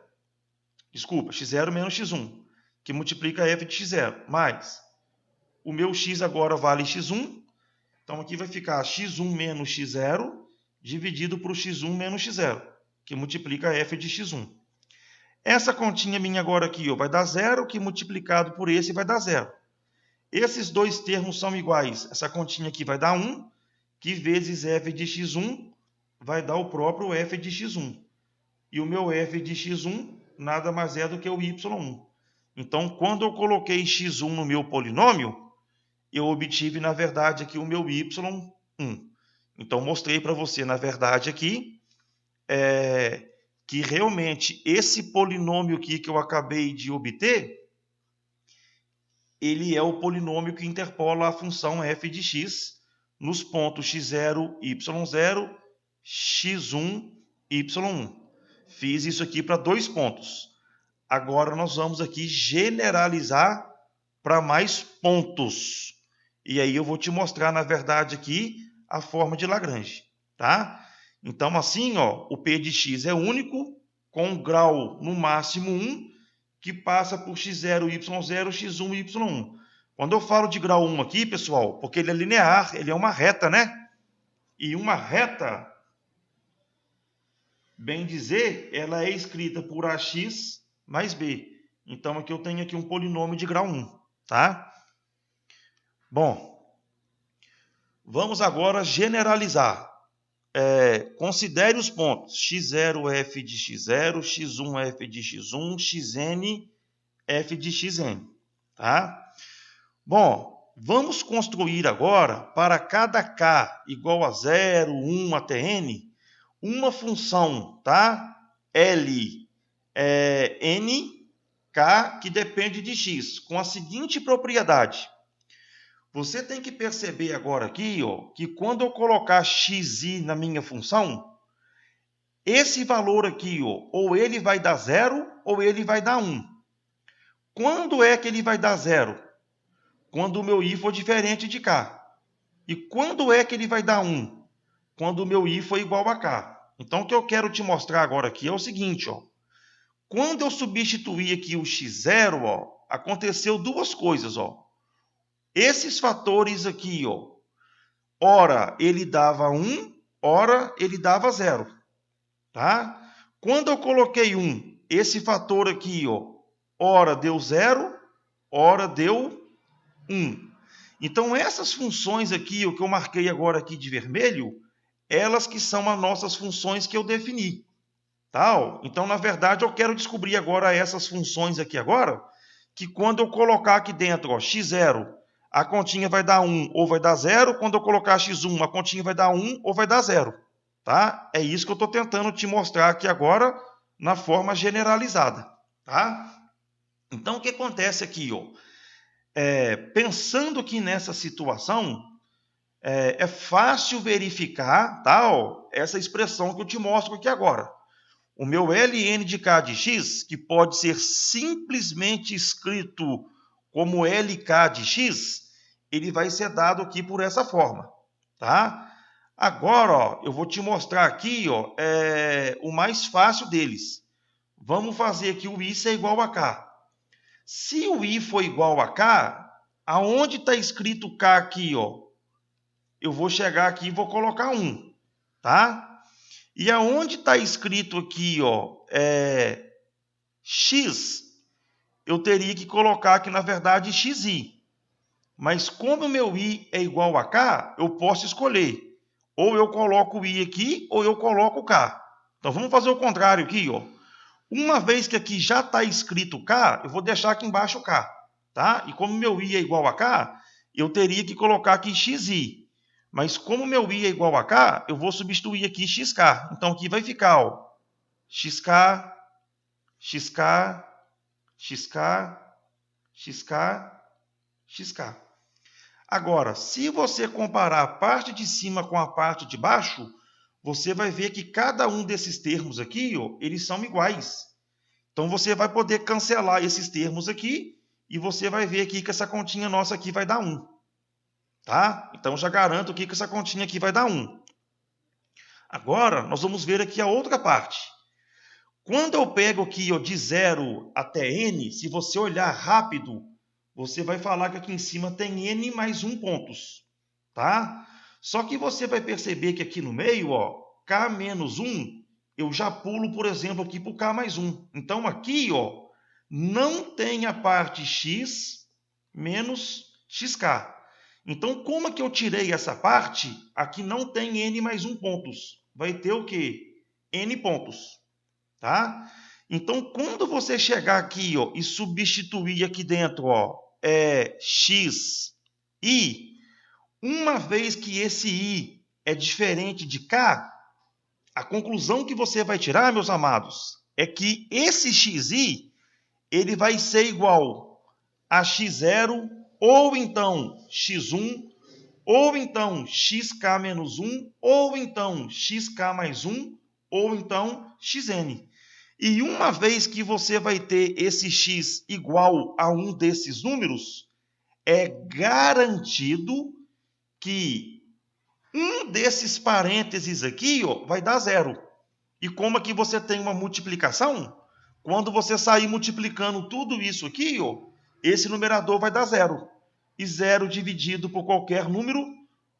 Desculpa, x0 menos x1. que multiplica f de x0, mais o meu x agora vale x1, então aqui vai ficar x1 menos x0 dividido por x1 menos x0, que multiplica f de x1. Essa continha minha agora aqui vai dar 0, que multiplicado por esse vai dar 0. Esses dois termos são iguais. Essa continha aqui vai dar 1, que vezes f de x1 vai dar o próprio f de x1. E o meu f de x1 nada mais é do que o y1. Então, quando eu coloquei x1 no meu polinômio, eu obtive, na verdade, aqui o meu y1. Então, mostrei para você, na verdade, aqui, que realmente esse polinômio aqui que eu acabei de obter, ele é o polinômio que interpola a função f de x nos pontos x0, y0, x1, y1. Fiz isso aqui para 2 pontos. Agora nós vamos aqui generalizar para mais pontos. E aí eu vou te mostrar, na verdade, aqui a forma de Lagrange, tá? Então, assim, o P de x é único, com grau no máximo 1, que passa por x0, y0, x1, y1. Quando eu falo de grau 1 aqui, pessoal, porque ele é linear, ele é uma reta, né? E uma reta, bem dizer, ela é escrita por ax mais b. Então, aqui eu tenho aqui um polinômio de grau 1, tá? Bom, vamos agora generalizar. Considere os pontos x0, f de x0, x1, f de x1, xn, f de xn, tá? Bom, vamos construir agora, para cada k igual a 0, 1 até n, uma função, tá? L, n, k, que depende de x, com a seguinte propriedade. Você tem que perceber agora aqui, que quando eu colocar xi na minha função, esse valor aqui, ou ele vai dar 0, ou ele vai dar 1. Quando é que ele vai dar 0? Quando o meu i for diferente de k. E quando é que ele vai dar 1? Quando o meu i for igual a k. Então, o que eu quero te mostrar agora aqui é o seguinte, quando eu substituir aqui o x0, aconteceu duas coisas, Esses fatores aqui, ora ele dava 1, ora ele dava 0, tá? Quando eu coloquei 1, esse fator aqui, ora deu 0, ora deu 1. Então, essas funções aqui, o que eu marquei agora aqui de vermelho, elas que são as nossas funções que eu defini. Tá? Então, na verdade, eu quero descobrir agora essas funções aqui agora, que quando eu colocar aqui dentro, x0, a continha vai dar 1 ou vai dar 0. Quando eu colocar x1, a continha vai dar 1 ou vai dar 0. Tá? É isso que eu estou tentando te mostrar aqui agora, na forma generalizada. Tá? Então, o que acontece aqui? Pensando aqui nessa situação, é fácil verificar, tá, essa expressão que eu te mostro aqui agora. O meu Ln de k de x, que pode ser simplesmente escrito como LK de x, ele vai ser dado aqui por essa forma, tá? Agora, eu vou te mostrar aqui, o mais fácil deles. Vamos fazer aqui o i ser igual a k. Se o i for igual a k, aonde está escrito k aqui, eu vou chegar aqui e vou colocar 1, tá? E aonde está escrito aqui, x, eu teria que colocar aqui, na verdade, xi. Mas como o meu i é igual a k, eu posso escolher. Ou eu coloco o i aqui, ou eu coloco o k. Então, vamos fazer o contrário aqui, Uma vez que aqui já está escrito k, eu vou deixar aqui embaixo o k, tá? E como meu i é igual a k, eu teria que colocar aqui xi. Mas como meu i é igual a k, eu vou substituir aqui xk. Então, aqui vai ficar, xk, xk, xk, xk, xk. Agora, se você comparar a parte de cima com a parte de baixo, você vai ver que cada um desses termos aqui, eles são iguais. Então, você vai poder cancelar esses termos aqui e você vai ver aqui que essa continha nossa aqui vai dar 1. Tá? Então, já garanto aqui que essa continha aqui vai dar 1. Agora, nós vamos ver aqui a outra parte. Quando eu pego aqui ó, de 0 até n, se você olhar rápido, você vai falar que aqui em cima tem n mais 1 pontos, tá? Só que você vai perceber que aqui no meio, ó, k menos 1, eu já pulo, por exemplo, aqui para o k mais 1. Então, aqui, ó, não tem a parte x menos xk. Então, como é que eu tirei essa parte? Aqui não tem n mais 1 pontos. Vai ter o quê? N pontos, tá? Então, quando você chegar aqui ó, e substituir aqui dentro ó, x, i, uma vez que esse i é diferente de k, a conclusão que você vai tirar, meus amados, é que esse xi ele vai ser igual a x0 ou então x1 ou então xk menos 1 ou então xk mais 1 ou então xn. E uma vez que você vai ter esse x igual a um desses números, é garantido que um desses parênteses aqui ó, vai dar zero. E como aqui você tem uma multiplicação, quando você sair multiplicando tudo isso aqui, ó, esse numerador vai dar zero. E zero dividido por qualquer número,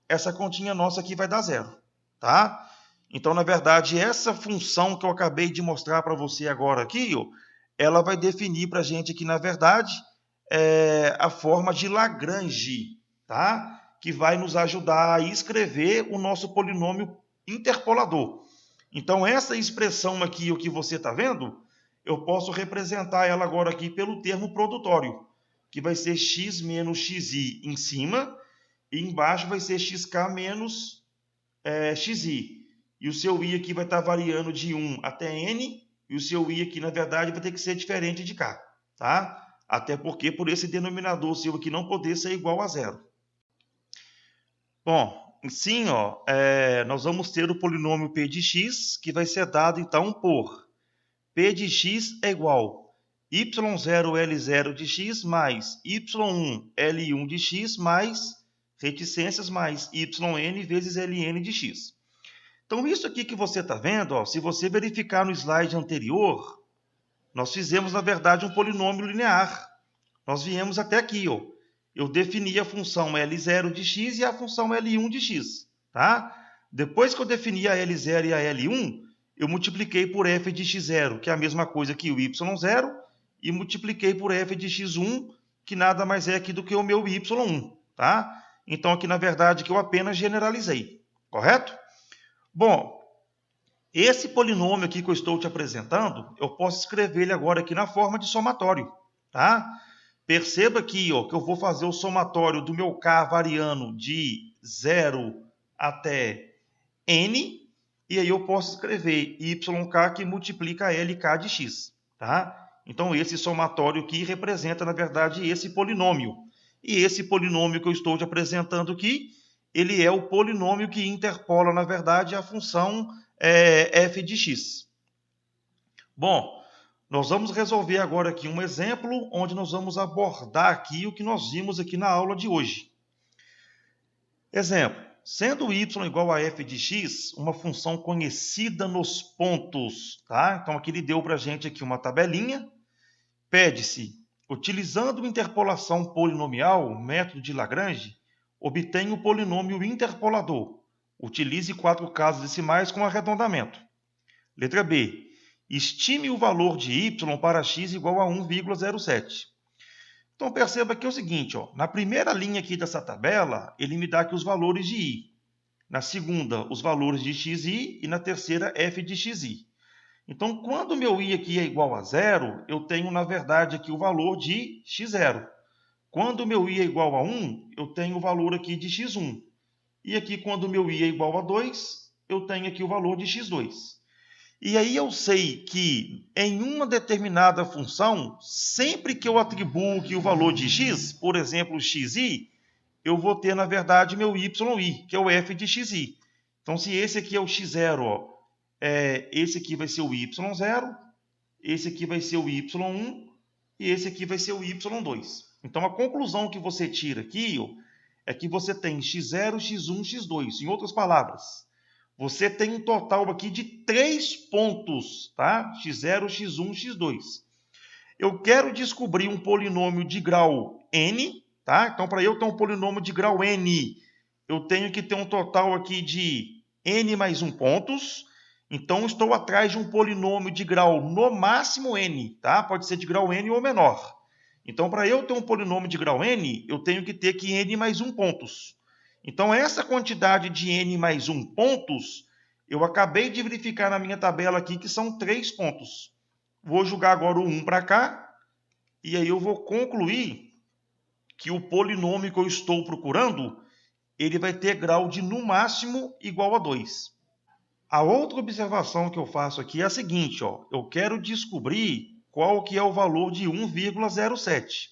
essa continha nossa aqui vai dar zero. Tá? Então, na verdade, essa função que eu acabei de mostrar para você agora aqui, ó, ela vai definir para a gente aqui, na verdade, a forma de Lagrange, tá? Que vai nos ajudar a escrever o nosso polinômio interpolador. Então, essa expressão aqui, o que você está vendo, eu posso representar ela agora aqui pelo termo produtório, que vai ser x menos xi em cima, e embaixo vai ser xk menos xi. E o seu i aqui vai estar variando de 1 até n, e o seu i aqui, na verdade, vai ter que ser diferente de k, tá? Até porque por esse denominador seu aqui não poder ser igual a zero. Bom, sim, ó, nós vamos ter o polinômio p de x, que vai ser dado, então, por p de x é igual y0L0 de x mais y1L1 de x mais reticências mais yn vezes Ln de x. Então, isso aqui que você está vendo, ó, se você verificar no slide anterior, nós fizemos, na verdade, um polinômio linear. Nós viemos até aqui, ó. Eu defini a função L0 de x e a função L1 de x. Tá? Depois que eu defini a L0 e a L1, eu multipliquei por f de x0, que é a mesma coisa que o y0, e multipliquei por f de x1, que nada mais é aqui do que o meu y1. Tá? Então, aqui, na verdade, que eu apenas generalizei. Correto? Bom, esse polinômio aqui que eu estou te apresentando, eu posso escrever ele agora aqui na forma de somatório. Tá? Perceba aqui ó, que eu vou fazer o somatório do meu k variando de 0 até n, e aí eu posso escrever yk que multiplica lk de x. Tá? Então, esse somatório aqui representa, na verdade, esse polinômio. E esse polinômio que eu estou te apresentando aqui, ele é o polinômio que interpola, na verdade, a função f de x. Bom, nós vamos resolver agora aqui um exemplo onde nós vamos abordar aqui o que nós vimos aqui na aula de hoje. Exemplo, sendo y igual a f de x, uma função conhecida nos pontos, tá? Então aqui ele deu para a gente aqui uma tabelinha, pede-se, utilizando interpolação polinomial, método de Lagrange, obtenha o polinômio interpolador. Utilize 4 casas decimais com arredondamento. Letra B. Estime o valor de y para x igual a 1,07. Então, perceba que é o seguinte, ó, na primeira linha aqui dessa tabela, ele me dá aqui os valores de i. Na segunda, os valores de xi e na terceira, f de xi. Então, quando o meu i aqui é igual a zero, eu tenho, na verdade, aqui o valor de x0. Quando o meu i é igual a 1, eu tenho o valor aqui de x1. E aqui, quando o meu i é igual a 2, eu tenho aqui o valor de x2. E aí eu sei que em uma determinada função, sempre que eu atribuo aqui o valor de x, por exemplo, xi, eu vou ter, na verdade, meu yi, que é o f de xi. Então, se esse aqui é o x0, ó, esse aqui vai ser o y0, esse aqui vai ser o y1 e esse aqui vai ser o y2. Então, a conclusão que você tira aqui ó, é que você tem x0, x1, x2. Em outras palavras, você tem um total aqui de 3 pontos, tá? x0, x1, x2. Eu quero descobrir um polinômio de grau n, tá? Então, para eu ter um polinômio de grau n, eu tenho que ter um total aqui de n mais 1 pontos. Então, estou atrás de um polinômio de grau no máximo n, tá? Pode ser de grau n ou menor. Então, para eu ter um polinômio de grau n, eu tenho que ter aqui n mais 1 pontos. Então, essa quantidade de n mais 1 pontos, eu acabei de verificar na minha tabela aqui que são 3 pontos. Vou jogar agora o 1 para cá, e aí eu vou concluir que o polinômio que eu estou procurando, ele vai ter grau de no máximo igual a 2. A outra observação que eu faço aqui é a seguinte, ó, eu quero descobrir qual que é o valor de 1,07.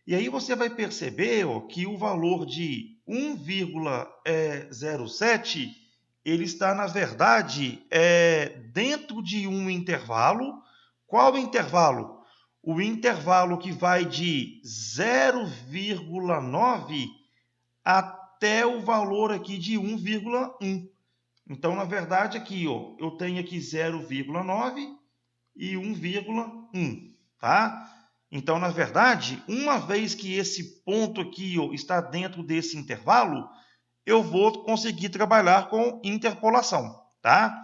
E aí você vai perceber, ó, que o valor de 1,07 ele está, na verdade, dentro de um intervalo. Qual intervalo? O intervalo que vai de 0,9 até o valor aqui de 1,1. Então, na verdade, aqui, ó, eu tenho aqui 0,9 e 1,1, tá? Então, na verdade, uma vez que esse ponto aqui, ó, está dentro desse intervalo, eu vou conseguir trabalhar com interpolação, tá?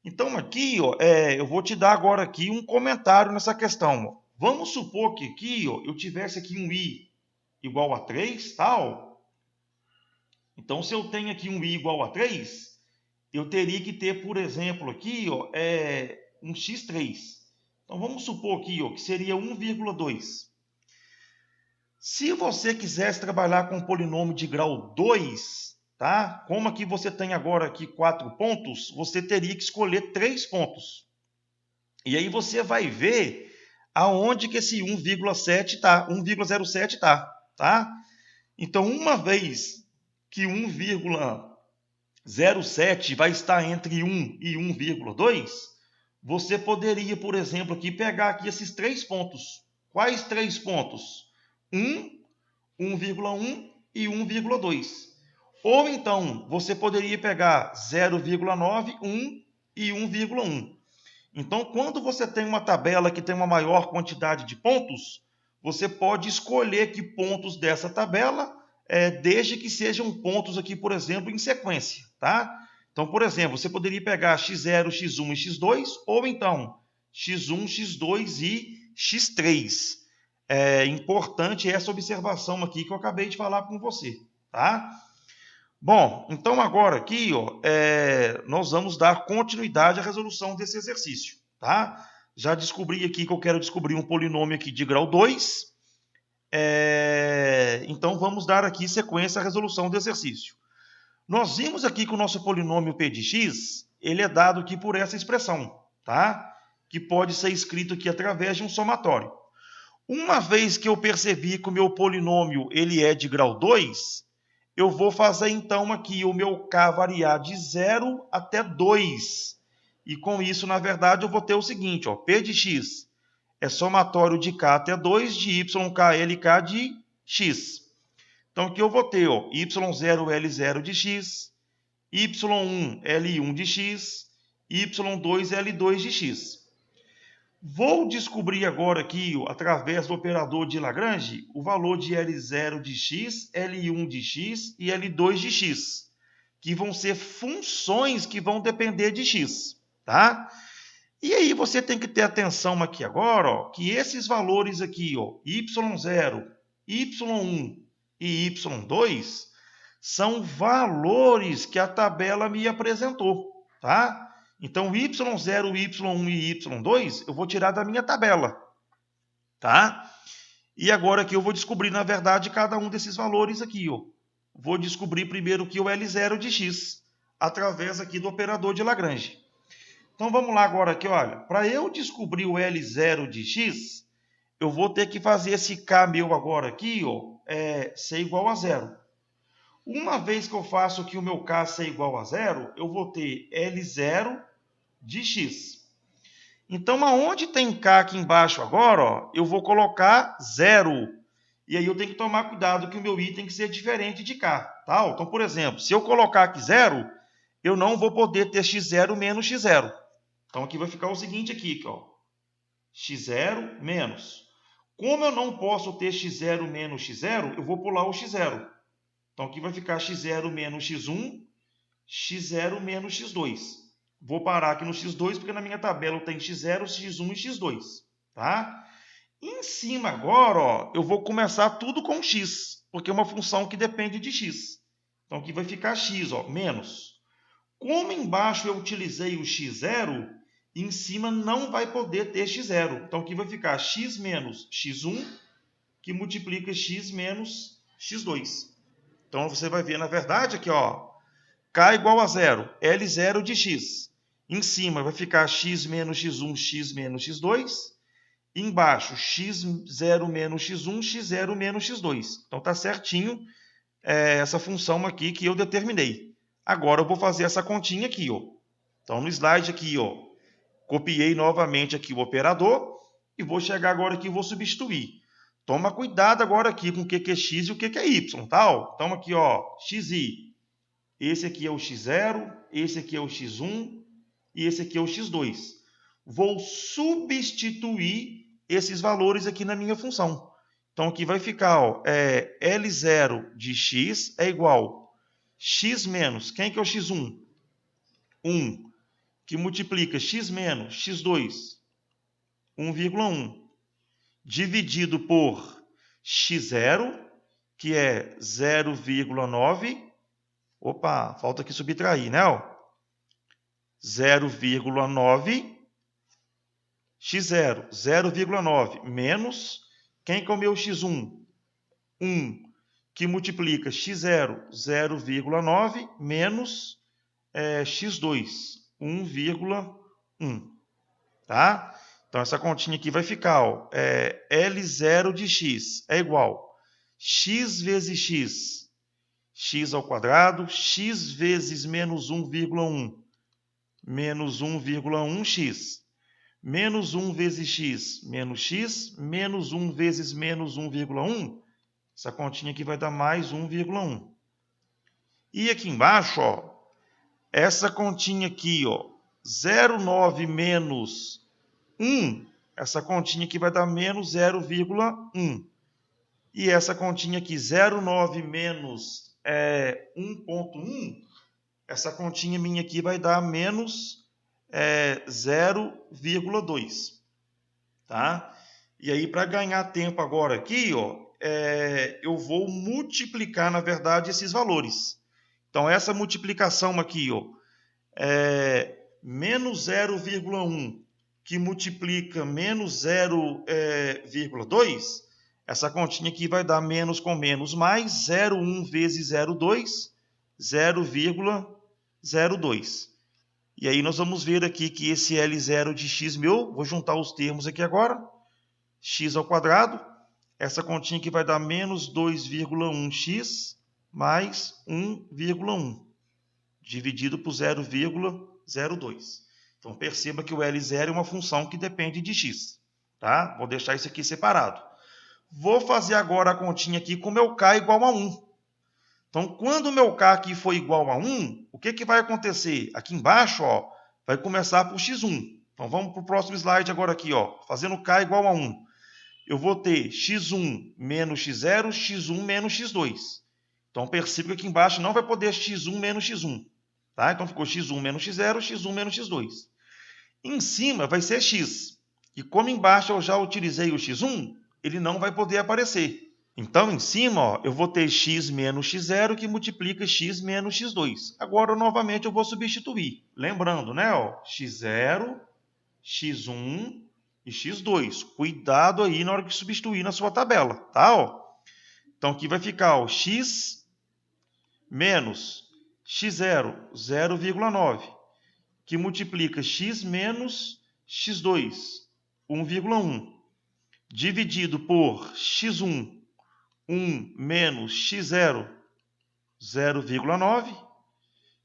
Então, aqui, ó, eu vou te dar agora aqui um comentário nessa questão. Ó. Vamos supor que aqui, ó, eu tivesse aqui um i igual a 3, tal. Então, se eu tenho aqui um i igual a 3, eu teria que ter, por exemplo, aqui, ó, um x3. Então, vamos supor aqui, ó, que seria 1,2. Se você quisesse trabalhar com um polinômio de grau 2, tá? Como aqui você tem agora aqui 4 pontos, você teria que escolher 3 pontos. E aí você vai ver aonde que esse 1,07 tá, 1,07 tá? Então, uma vez que 1,07 vai estar entre 1 e 1,2, você poderia, por exemplo, aqui pegar aqui esses 3 pontos. Quais 3 pontos? 1, 1,1 e 1,2. Ou então, você poderia pegar 0,9, 1 e 1,1. Então, quando você tem uma tabela que tem uma maior quantidade de pontos, você pode escolher que pontos dessa tabela, desde que sejam pontos aqui, por exemplo, em sequência, tá? Então, por exemplo, você poderia pegar x0, x1 e x2, ou então x1, x2 e x3. É importante essa observação aqui que eu acabei de falar com você, tá? Bom, então agora aqui, ó, nós vamos dar continuidade à resolução desse exercício, tá? Já descobri aqui que eu quero descobrir um polinômio aqui de grau 2. Então vamos dar aqui sequência à resolução do exercício. Nós vimos aqui que o nosso polinômio p de x, ele é dado aqui por essa expressão, tá? Que pode ser escrito aqui através de um somatório. Uma vez que eu percebi que o meu polinômio ele é de grau 2, eu vou fazer então aqui o meu k variar de 0 até 2. E com isso, na verdade, eu vou ter o seguinte, ó, p de x é somatório de k até 2 de YKLK de x. Então aqui eu vou ter ó, y0L0 de x, y1L1 de x, y2L2 de x. Vou descobrir agora aqui, através do operador de Lagrange, o valor de L0 de x, L1 de x e L2 de x, que vão ser funções que vão depender de x, tá? E aí você tem que ter atenção aqui agora, ó, que esses valores aqui, ó, y0, y1 e y2, são valores que a tabela me apresentou, tá? Então, y0, y1 e y2 eu vou tirar da minha tabela, tá? E agora aqui eu vou descobrir, na verdade, cada um desses valores aqui, ó. Vou descobrir primeiro que o L0 de x, através aqui do operador de Lagrange. Então, vamos lá agora aqui, olha. Para eu descobrir o L0 de x, eu vou ter que fazer esse k meu agora aqui, ó, ser igual a 0. Uma vez que eu faço aqui o meu k ser igual a 0, eu vou ter L0 de x. Então, aonde tem k aqui embaixo agora, ó, eu vou colocar 0. E aí eu tenho que tomar cuidado que o meu i tem que ser diferente de k. Tá? Então, por exemplo, se eu colocar aqui 0, eu não vou poder ter x0 menos x0. Então, aqui vai ficar o seguinte aqui, ó. x0 menos. Como eu não posso ter x0 menos x0, eu vou pular o x0. Então, aqui vai ficar x0 menos x1, x0 menos x2. Vou parar aqui no x2, porque na minha tabela eu tenho x0, x1 e x2. Tá? Em cima agora, ó, eu vou começar tudo com x, porque é uma função que depende de x. Então, aqui vai ficar x, ó, menos. Como embaixo eu utilizei o x0, em cima não vai poder ter x0. Então, aqui vai ficar x menos x1, que multiplica x menos x2. Então, você vai ver, na verdade, aqui, ó, k igual a zero, L0 de x. Em cima vai ficar x menos x1, x menos x2. Embaixo, x0 menos x1, x0 menos x2. Então, está certinho essa função aqui que eu determinei. Agora, eu vou fazer essa continha aqui, ó. Então, no slide aqui, ó, copiei novamente aqui o operador e vou chegar agora aqui e vou substituir. Toma cuidado agora aqui com o que é x e o que é y, tá? Então, aqui, ó, xi. Esse aqui é o x0, esse aqui é o x1 e esse aqui é o x2. Vou substituir esses valores aqui na minha função. Então, aqui vai ficar, ó, L0 de x é igual x menos, quem que é o x1? 1, que multiplica x menos x2, 1,1, dividido por x0, que é 0,9. Opa, falta aqui subtrair, né? 0,9, x0, 0,9, menos, quem que é o meu x1? 1, que multiplica x0, 0,9, menos x2, 1,1. Tá? Então, essa continha aqui vai ficar, ó, L0 de x é igual x vezes x, x ao quadrado, x vezes menos 1,1, menos 1,1x, menos 1 vezes x, menos 1 vezes menos 1,1, essa continha aqui vai dar mais 1,1. E aqui embaixo, ó, essa continha aqui, ó, 0,9 menos 1, essa continha aqui vai dar menos 0,1. E essa continha aqui, 0,9 menos 1,1, essa continha minha aqui vai dar menos 0,2. Tá? E aí, para ganhar tempo agora aqui, ó, eu vou multiplicar, na verdade, esses valores. Então, essa multiplicação aqui, ó, menos 0,1, que multiplica menos 0,2, essa continha aqui vai dar menos com menos mais, 0,1 vezes 0,2, 0,02. E aí nós vamos ver aqui que esse L0 de x meu, vou juntar os termos aqui agora, x ao quadrado, essa continha aqui vai dar menos 2,1x mais 1,1, dividido por 0,02. Então, perceba que o L0 é uma função que depende de x. Tá? Vou deixar isso aqui separado. Vou fazer agora a continha aqui com o meu k igual a 1. Então, quando o meu k aqui for igual a 1, o que vai acontecer? Aqui embaixo, ó, vai começar por x1. Então, vamos para o próximo slide agora aqui, ó, fazendo k igual a 1. Eu vou ter x1 menos x0, x1 menos x2. Então, perceba que aqui embaixo não vai poder x1 menos x1. Tá? Então, ficou x1 menos x0, x1 menos x2. Em cima vai ser x. E como embaixo eu já utilizei o x1, ele não vai poder aparecer. Então, em cima, ó, eu vou ter x menos x0, que multiplica x menos x2. Agora, novamente, eu vou substituir. Lembrando, né? Ó, x0, x1 e x2. Cuidado aí na hora que substituir na sua tabela, tá? Ó. Então, aqui vai ficar ó, x menos x0, 0,9, que multiplica x menos x2, 1,1, dividido por x1, 1 menos x0, 0,9,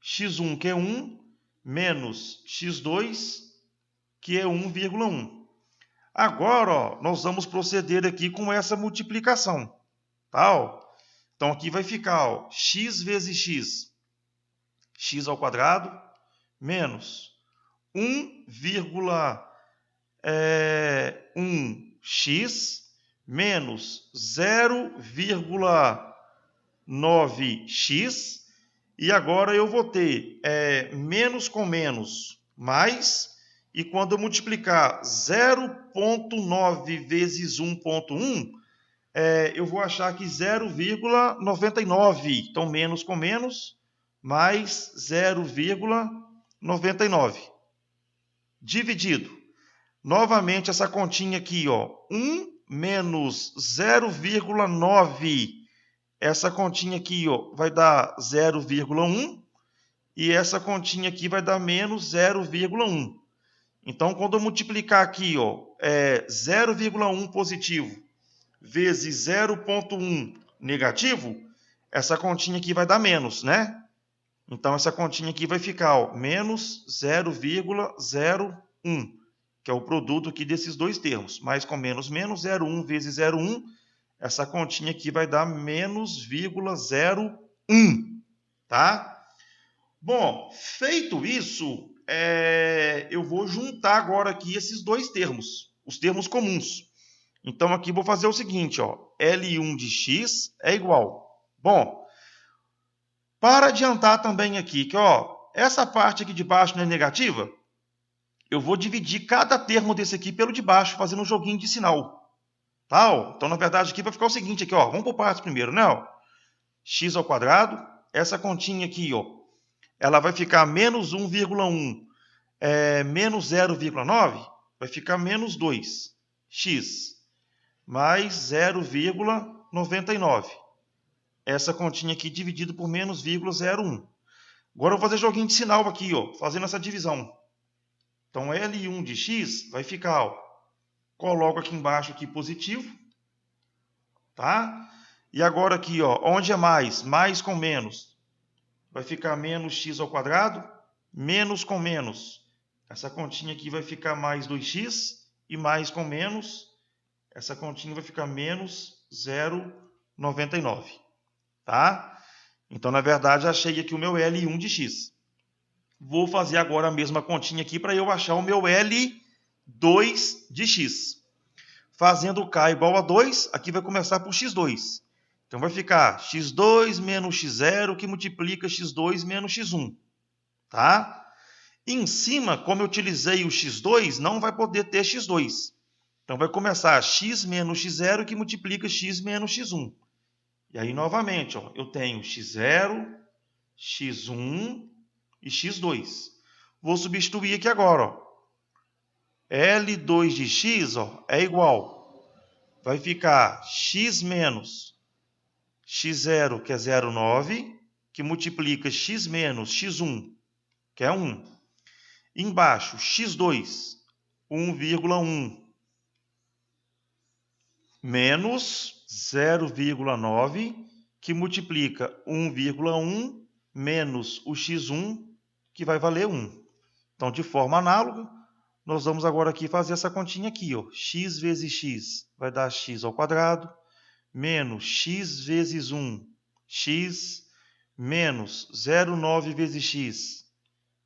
x1, que é 1, menos x2, que é 1,1. Agora, ó, nós vamos proceder aqui com essa multiplicação. Tá? Ó. Então, aqui vai ficar ó, x vezes x, x ao quadrado menos 1,1x menos 0,9x. E agora eu vou ter menos com menos mais. E quando eu multiplicar 0,9 vezes 1,1, eu vou achar que 0,99. Então, menos com menos, mais 0,99. Dividido. Novamente, essa continha aqui, ó, 1 menos 0,9. Essa continha aqui, ó, vai dar 0,1. E essa continha aqui vai dar menos 0,1. Então, quando eu multiplicar aqui, ó, 0,1 positivo vezes 0,1 negativo, essa continha aqui vai dar menos, né? Então, essa continha aqui vai ficar, ó, menos 0,01, que é o produto aqui desses dois termos. Mais com menos, menos, 0,1 vezes 0,1, essa continha aqui vai dar menos 0,01, tá? Bom, feito isso, eu vou juntar agora aqui esses dois termos, os termos comuns. Então, aqui vou fazer o seguinte, ó, L1 de x é igual. Bom, para adiantar também aqui, que ó, essa parte aqui de baixo não é negativa, eu vou dividir cada termo desse aqui pelo de baixo, fazendo um joguinho de sinal. Tá? Ó? Então, na verdade, aqui vai ficar o seguinte, aqui, ó, vamos por partes primeiro, né? Ó, x ao quadrado, essa continha aqui, ó, ela vai ficar menos 1,1 menos 0,9, vai ficar menos 2x, mais 0,99. Essa continha aqui dividido por menos 0,01. Agora eu vou fazer joguinho de sinal aqui, ó, fazendo essa divisão. Então, L1 de x vai ficar, ó, coloco aqui embaixo aqui positivo, tá? E agora aqui, ó, onde é mais com menos, vai ficar menos x ao quadrado, menos com menos. Essa continha aqui vai ficar mais 2x, e mais com menos, essa continha vai ficar menos 0,99. Tá? Então, na verdade, achei aqui o meu L1 de x. Vou fazer agora a mesma continha aqui para eu achar o meu L2 de x. Fazendo K igual a 2, aqui vai começar por x2. Então, vai ficar x2 menos x0, que multiplica x2 menos x1. Tá? E em cima, como eu utilizei o x2, não vai poder ter x2. Então, vai começar x menos x0, que multiplica x menos x1. E aí, novamente, ó, eu tenho x0, x1 e x2. Vou substituir aqui agora. Ó. L2 de x, ó, é igual. Vai ficar x menos x0, que é 0,9, que multiplica x menos x1, que é 1. Embaixo, x2, 1,1, menos 0,9, que multiplica 1,1 menos o x1, que vai valer 1. Então, de forma análoga, nós vamos agora aqui fazer essa continha aqui, ó. X vezes x vai dar x ao quadrado, menos x vezes 1, x, menos 0,9 vezes x,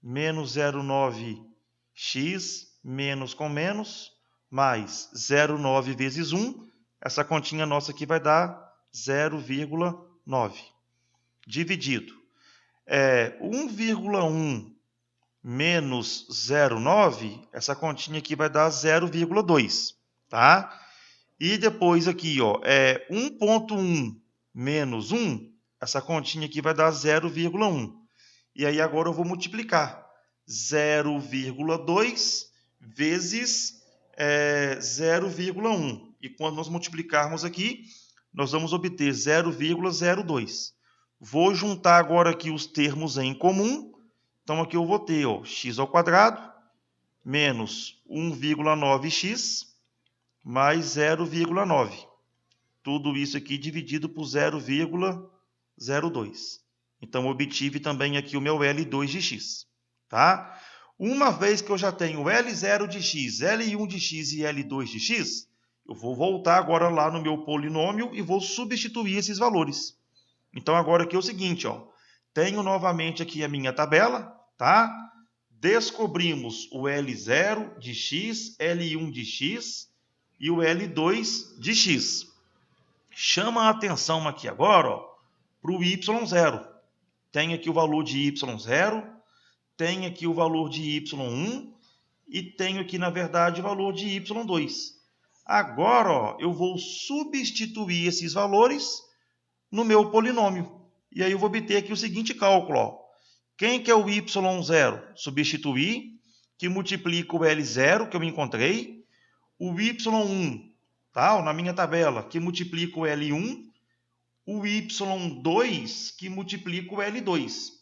menos 0,9x, menos com menos, mais 0,9 vezes 1, essa continha nossa aqui vai dar 0,9. Dividido. 1,1 menos 0,9, essa continha aqui vai dar 0,2. Tá? E depois aqui, ó, 1,1 menos 1, essa continha aqui vai dar 0,1. E aí agora eu vou multiplicar 0,2 vezes 0,1. E quando nós multiplicarmos aqui, nós vamos obter 0,02. Vou juntar agora aqui os termos em comum. Então, aqui eu vou ter, ó, x ao quadrado menos 1,9x mais 0,9. Tudo isso aqui dividido por 0,02. Então, obtive também aqui o meu L2 de x. Tá? Uma vez que eu já tenho L0 de x, L1 de x e L2 de x, eu vou voltar agora lá no meu polinômio e vou substituir esses valores. Então, agora aqui é o seguinte, ó, Tenho novamente aqui a minha tabela, tá? Descobrimos o L0 de x, L1 de x e o L2 de x. Chama a atenção aqui agora para o y0. Tem aqui o valor de y0, tem aqui o valor de y1 e tenho aqui, na verdade, o valor de y2. Agora, eu vou substituir esses valores no meu polinômio. E aí eu vou obter aqui o seguinte cálculo. Quem que é o y0? Substituir, que multiplica o L0, que eu encontrei. O y1, tá? Na minha tabela, que multiplica o L1. O y2, que multiplica o L2.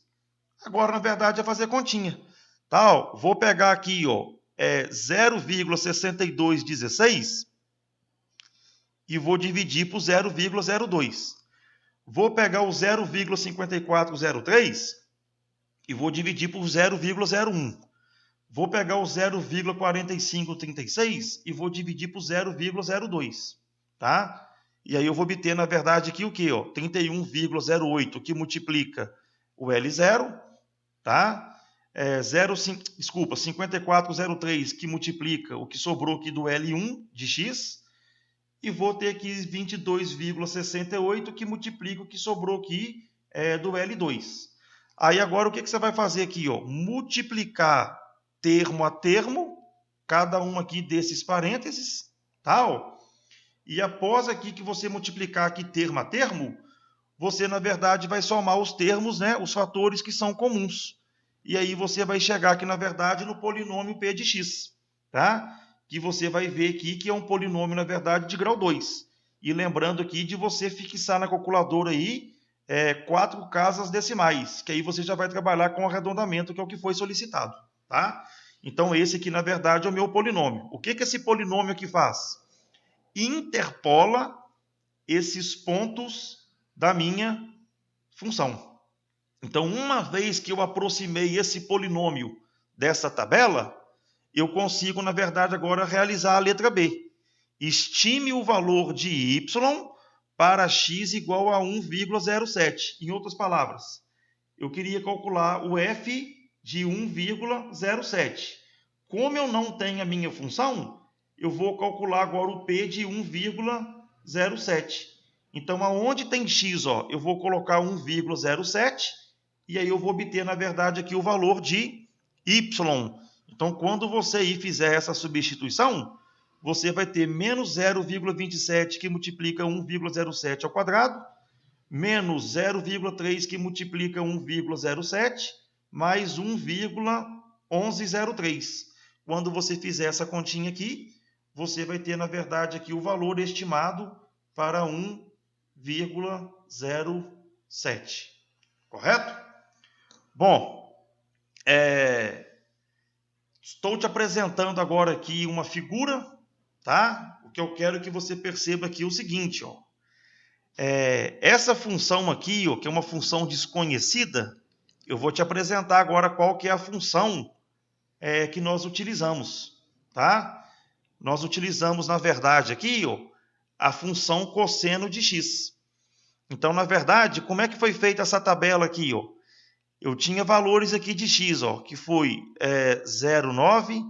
Agora, na verdade, é fazer continha. Tá? Vou pegar aqui 0,6216 e vou dividir por 0,02. Vou pegar o 0,5403 e vou dividir por 0,01. Vou pegar o 0,4536 e vou dividir por 0,02. Tá? E aí eu vou obter, na verdade, aqui o quê? 31,08, que multiplica o L0, tá? 5403, que multiplica o que sobrou aqui do L1 de x, e vou ter aqui 22,68, que multiplica o que sobrou aqui do L2. Aí agora o que você vai fazer aqui? Multiplicar termo a termo, cada um aqui desses parênteses, tá? E após aqui que você multiplicar aqui termo a termo, você, na verdade, vai somar os termos, né, os fatores que são comuns. E aí você vai chegar aqui, na verdade, no polinômio p de x, tá? Que você vai ver aqui que é um polinômio, na verdade, de grau 2. E lembrando aqui de você fixar na calculadora aí 4 casas decimais, que aí você já vai trabalhar com arredondamento, que é o que foi solicitado, tá? Então, esse aqui, na verdade, é o meu polinômio. O que esse polinômio aqui faz? Interpola esses pontos da minha função. Então, uma vez que eu aproximei esse polinômio dessa tabela, eu consigo, na verdade, agora realizar a letra B. Estime o valor de y para x igual a 1,07. Em outras palavras, eu queria calcular o f de 1,07. Como eu não tenho a minha função, eu vou calcular agora o p de 1,07. Então, aonde tem x, eu vou colocar 1,07 e aí eu vou obter, na verdade, aqui o valor de y. Então, quando você aí fizer essa substituição, você vai ter menos 0,27 que multiplica 1,07 ao quadrado, menos 0,3 que multiplica 1,07, mais 1,1103. Quando você fizer essa continha aqui, você vai ter, na verdade, aqui o valor estimado para 1,07. Correto? Bom, estou te apresentando agora aqui uma figura, tá? O que eu quero é que você perceba aqui é o seguinte, essa função aqui, que é uma função desconhecida, eu vou te apresentar agora qual que é a função que nós utilizamos, tá? Nós utilizamos, na verdade, aqui, a função cosseno de x. Então, na verdade, como é que foi feita essa tabela aqui, Eu tinha valores aqui de x, que foi 0,9,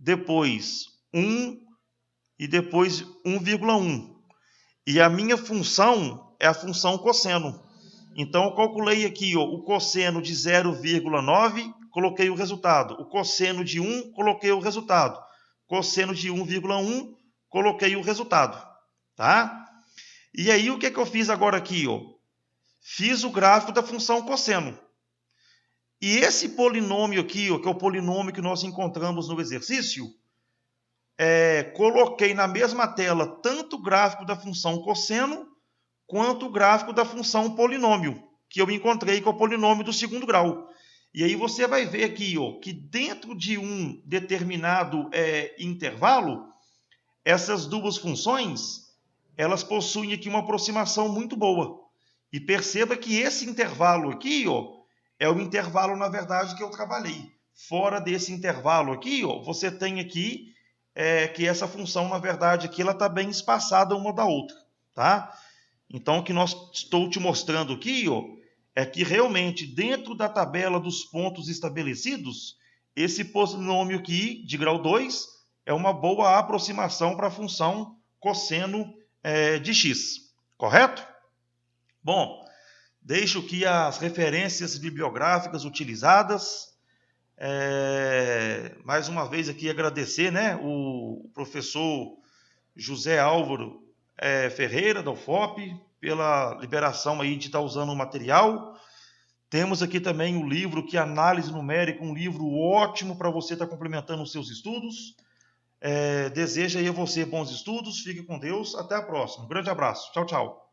depois 1 e depois 1,1. E a minha função é a função cosseno. Então, eu calculei aqui o cosseno de 0,9, coloquei o resultado. O cosseno de 1, coloquei o resultado. Cosseno de 1,1, coloquei o resultado. Tá? E aí, o que eu fiz agora aqui? Fiz o gráfico da função cosseno. E esse polinômio aqui, que é o polinômio que nós encontramos no exercício, coloquei na mesma tela tanto o gráfico da função cosseno quanto o gráfico da função polinômio, que eu encontrei com o polinômio do segundo grau. E aí você vai ver aqui que dentro de um determinado intervalo, essas duas funções, elas possuem aqui uma aproximação muito boa. E perceba que esse intervalo aqui, é o intervalo, na verdade, que eu trabalhei. Fora desse intervalo aqui, você tem aqui que essa função, na verdade, aqui ela está bem espaçada uma da outra, tá? Então, o que estou te mostrando aqui, é que realmente dentro da tabela dos pontos estabelecidos, esse polinômio aqui de grau 2 é uma boa aproximação para a função cosseno de x, correto? Bom, deixo aqui as referências bibliográficas utilizadas. Mais uma vez aqui agradecer, né, o professor José Álvaro Ferreira, da UFOP, pela liberação aí de estar usando o material. Temos aqui também o livro que é Análise Numérica, um livro ótimo para você estar complementando os seus estudos. Desejo aí a você bons estudos, fique com Deus, até a próxima. Um grande abraço, tchau, tchau.